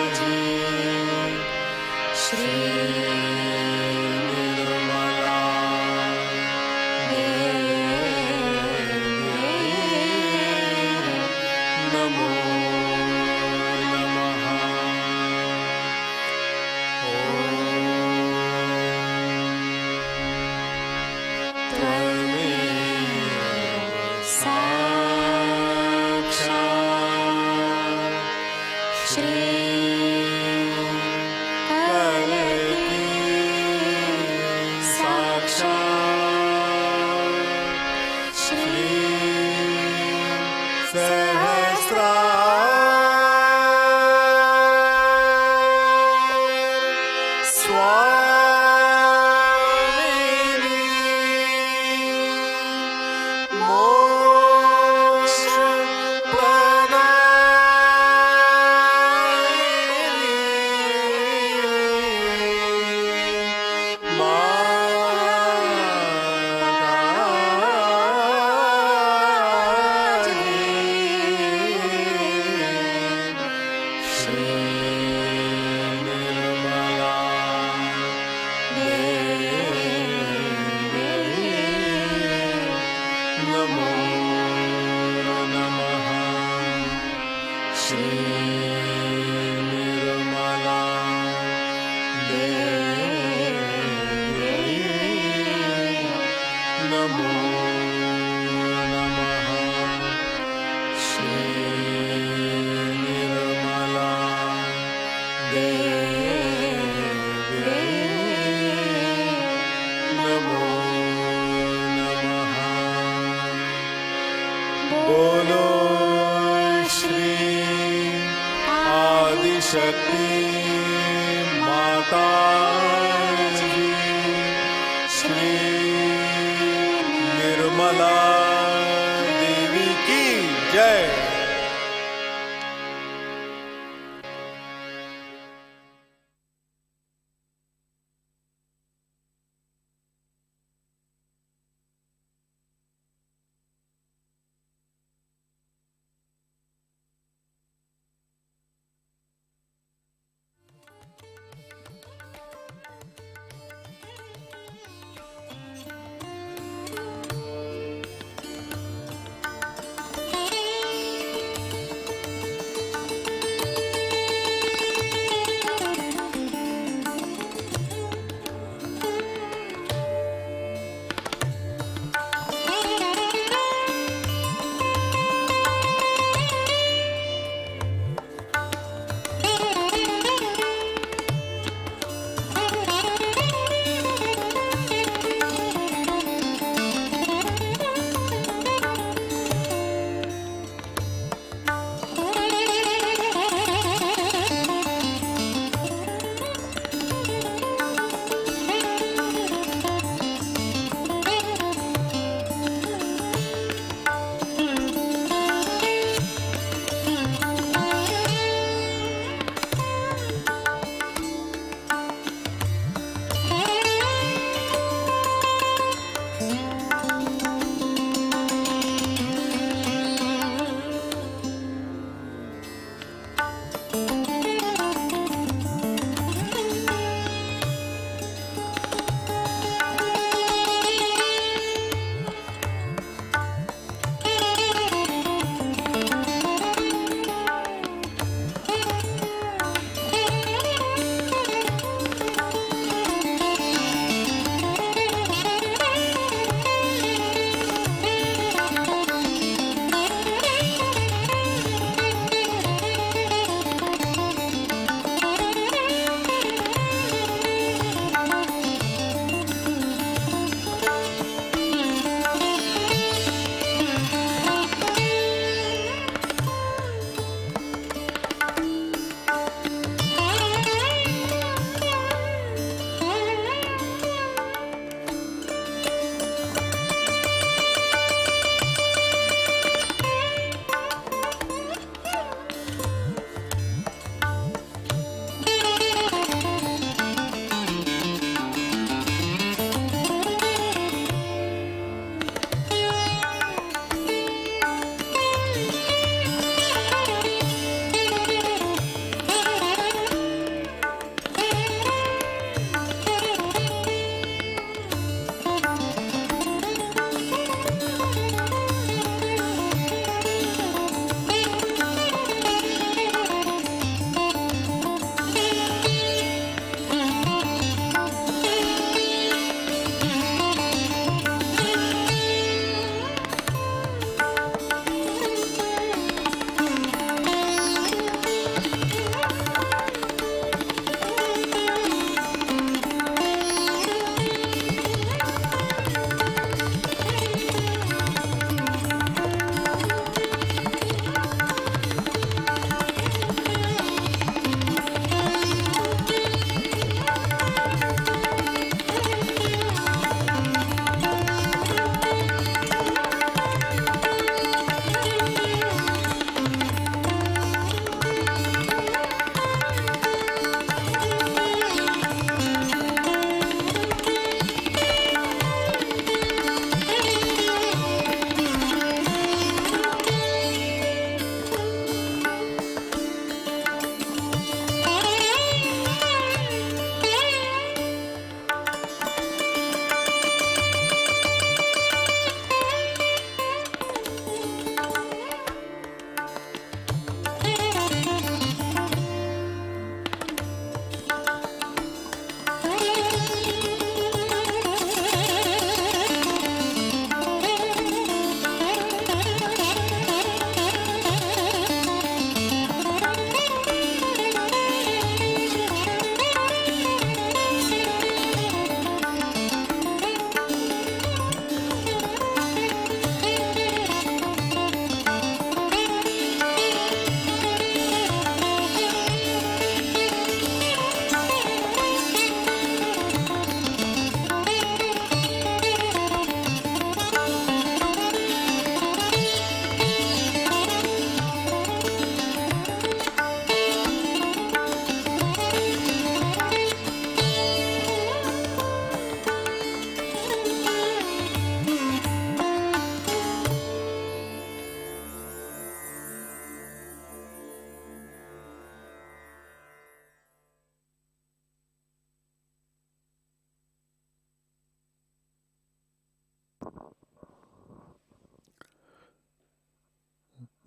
माताजी, श्री निर्मला देवी नमो नमः। त्वमेव साक्षात् श्री साक्षात् श्री सहस्रार स्वामिनी मोक्ष प्रदायिनी माताजी, श्री निर्मला देवी नमो नमः। श्री निर्मला देवी नमो नमः। श्री निर्मला देवी नमो नमः। बोलो श्री आदिशक्ति माताजी, श्री निर्मला देवी की जय।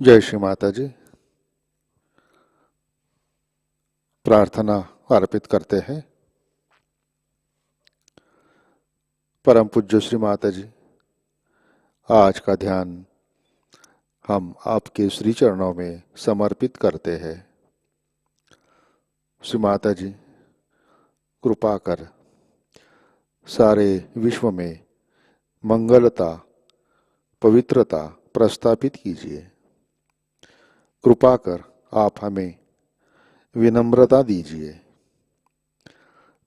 जय श्री माता जी। प्रार्थना अर्पित करते हैं। परम पूज्य श्री माता जी, आज का ध्यान हम आपके श्री चरणों में समर्पित करते हैं। श्री माता जी, कृपा कर सारे विश्व में मंगलता, पवित्रता प्रस्थापित कीजिए। कृपा कर आप हमें विनम्रता दीजिए,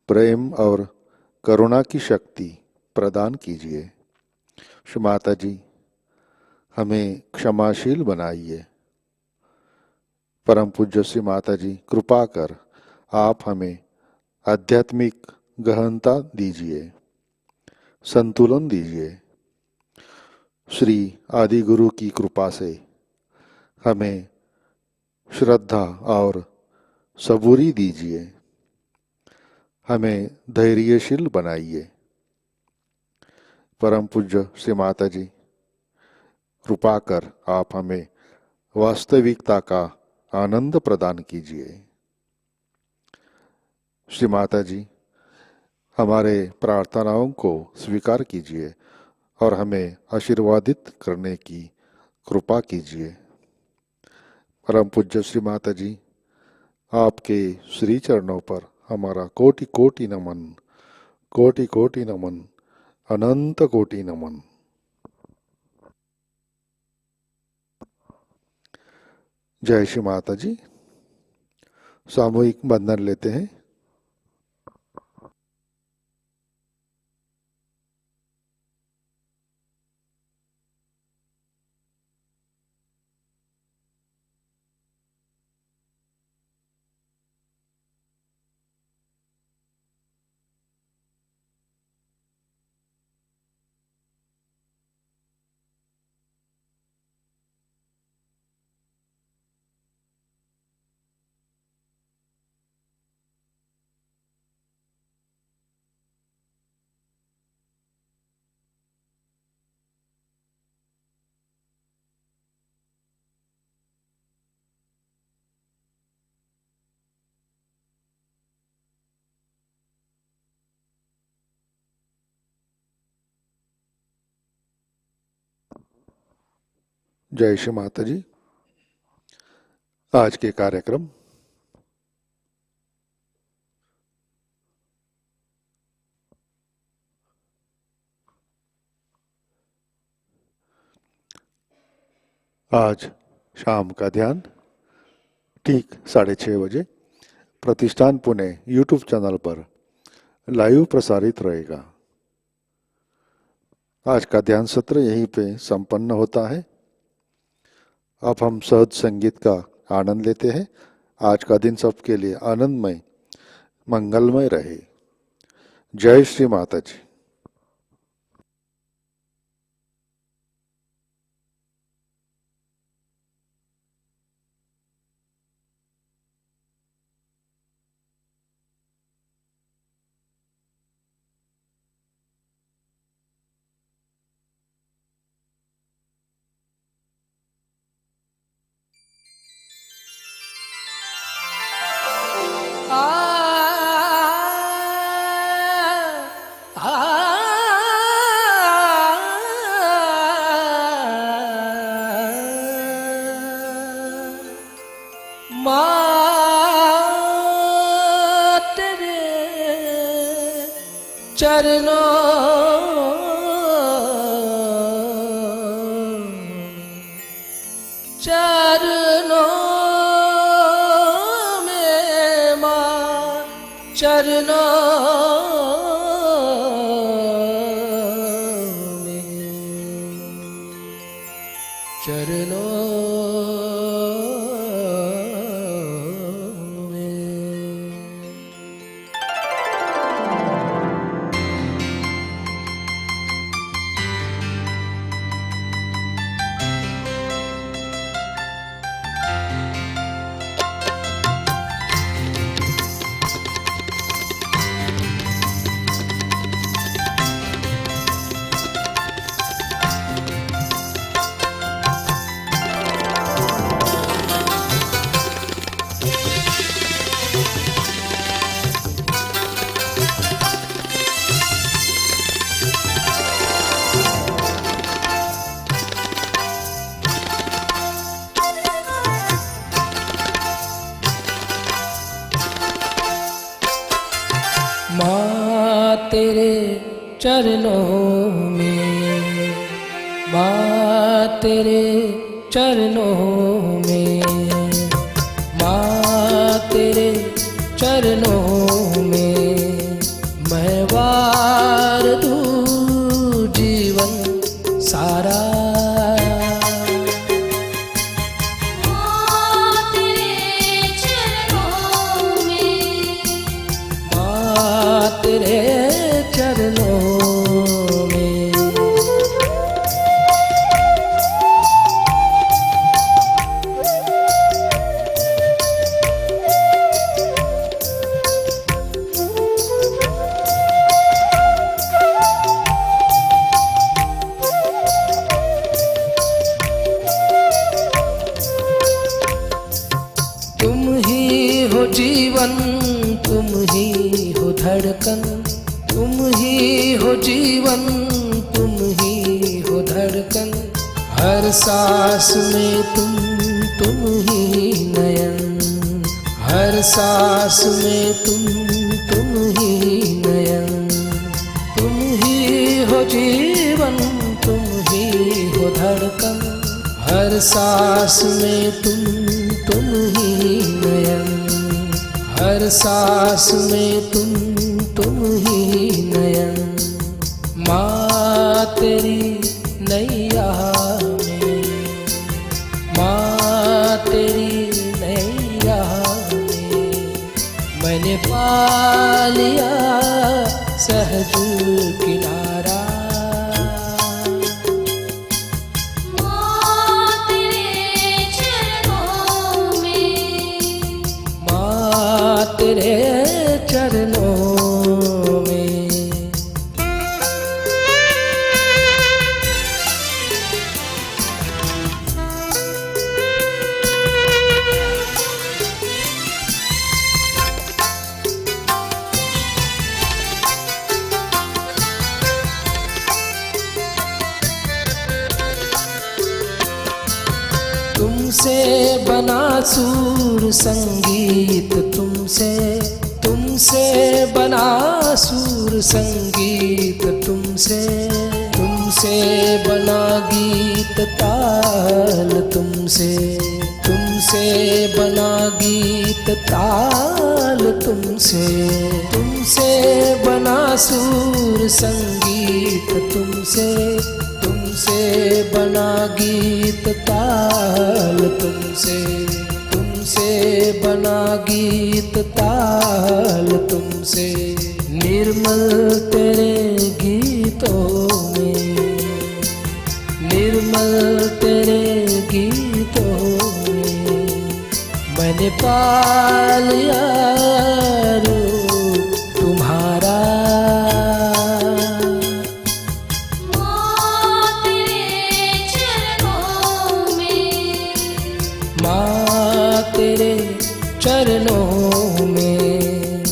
प्रेम और करुणा की शक्ति प्रदान कीजिए। श्री माता जी, हमें क्षमाशील बनाइए। परम पूज्य श्री माता जी, कृपा कर आप हमें आध्यात्मिक गहनता दीजिए, संतुलन दीजिए। श्री आदि गुरु की कृपा से हमें श्रद्धा और सबूरी दीजिए, हमें धैर्यशील बनाइए। परम पूज्य श्री माता जी, कृपा कर आप हमें वास्तविकता का आनंद प्रदान कीजिए। श्री माता जी, हमारे प्रार्थनाओं को स्वीकार कीजिए और हमें आशीर्वादित करने की कृपा कीजिए। परम पूज्य श्री माता जी, आपके श्री चरणों पर हमारा कोटि कोटि नमन, कोटि कोटि नमन, अनंत कोटि नमन। जय श्री माता जी। सामूहिक बंधन लेते हैं। जय श्री माता जी। आज के कार्यक्रम आज शाम का ध्यान ठीक 6:30 बजे प्रतिष्ठान पुणे यूट्यूब चैनल पर लाइव प्रसारित रहेगा। आज का ध्यान सत्र यहीं पे संपन्न होता है। अब हम सहज संगीत का आनंद लेते हैं। आज का दिन सबके लिए आनंदमय, मंगलमय रहे। जय श्री माता जी। माँ तेरे चरणों में, माँ तेरे चरणों में, माँ तेरे चरणों में मैं वार दूँ जीवन सारा। तेरे चरणों में तुम ही हो जीवन, तुम ही हो धड़कन, तुम ही हो जीवन, तुम ही हो धड़कन, हर सांस में तुम ही नयन, हर सांस में तुम ही नयन, तुम ही हो जीवन, तुम ही हो धड़कन, हर सांस में तुम ही नयन, हर सांस में तुम ही नयन। माँ तेरी नैया में, माँ तेरी नैया में मैंने पा लिया सहज किनारा। तेरे चरणों में तुमसे बना सुर संगीत, तुमसे बना सुर संगीत, तुमसे बना गीत ताल, तुमसे बना गीत ताल, तुमसे बना सुर संगीत, तुमसे बना गीत ताल, तुमसे बना गीत ताल, तुमसे निर्मल तेरे गीतों में, निर्मल तेरे गीतों में मैंने पा लिया रूप तुम्हारा। तेरे चरणों में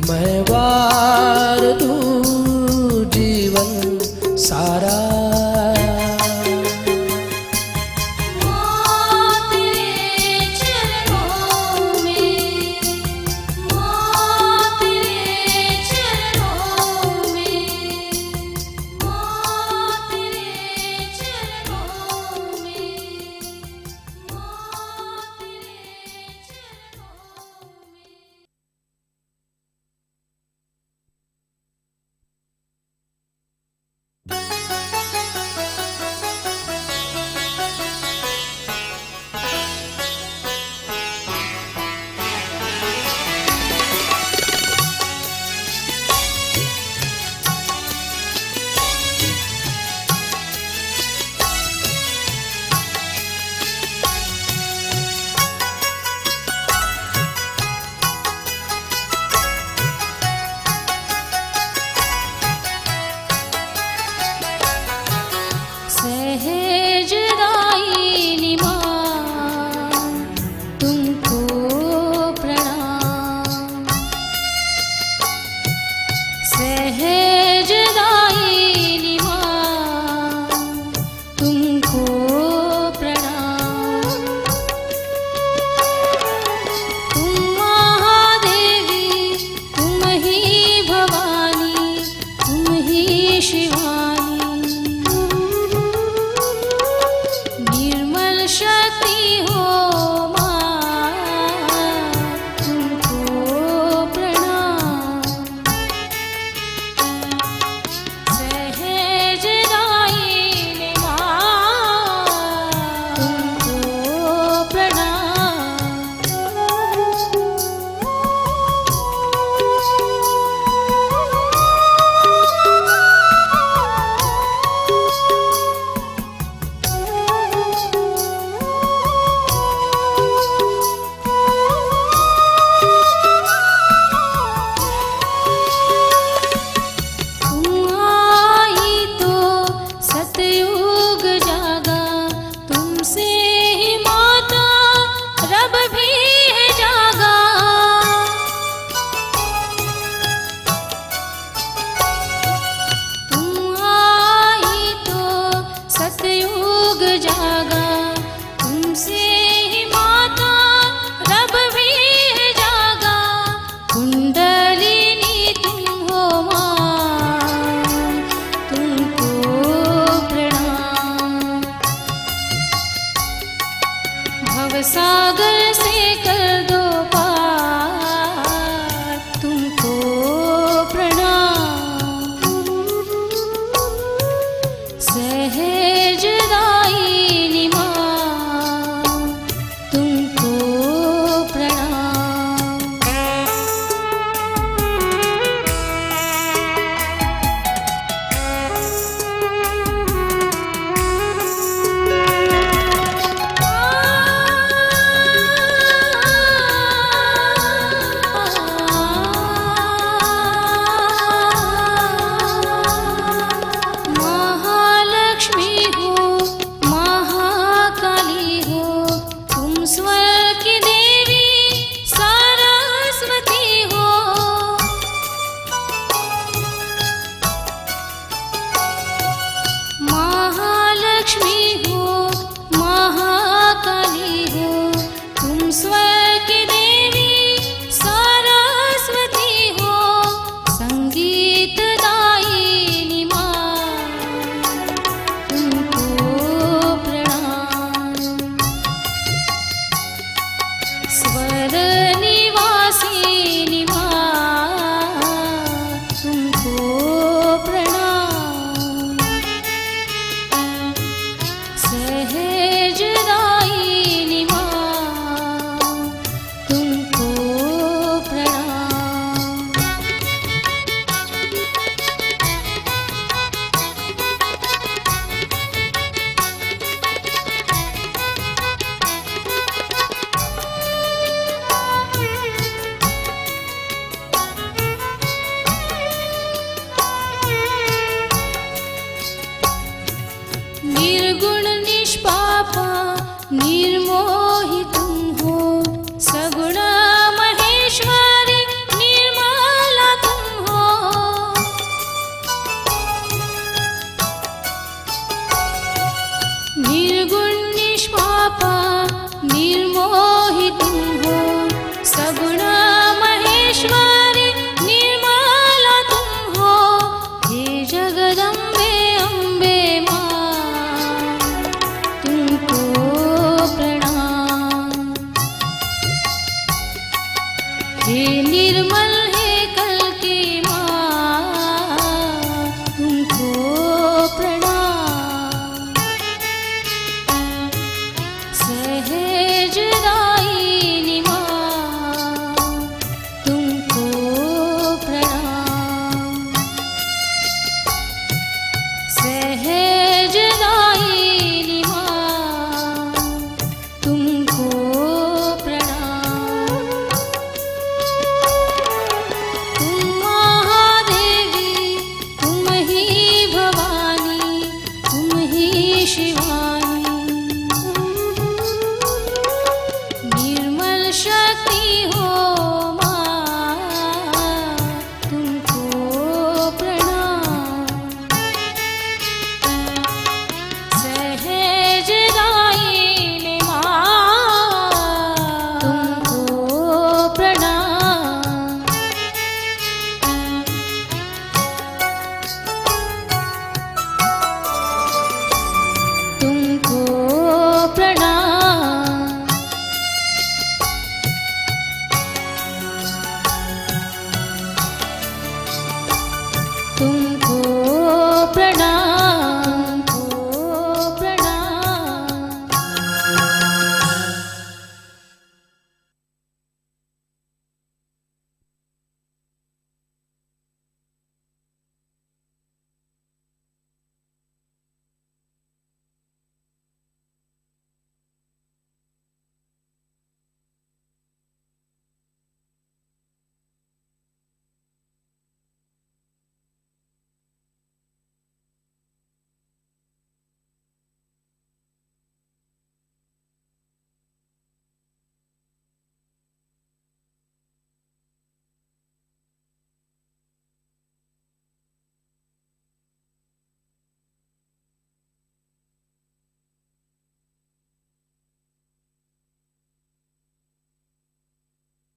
मैं वार दूँ जीवन सारा। तेरे चरणों में, सहज दायिनी मां तुमको प्रणाम। तुम महादेवी, तुम ही भवानी, तुम ही शिवानी। निर्मल शक्ति हो मां तुमको प्रणाम। सहज दायिनी मां तुमको प्रणाम। तुम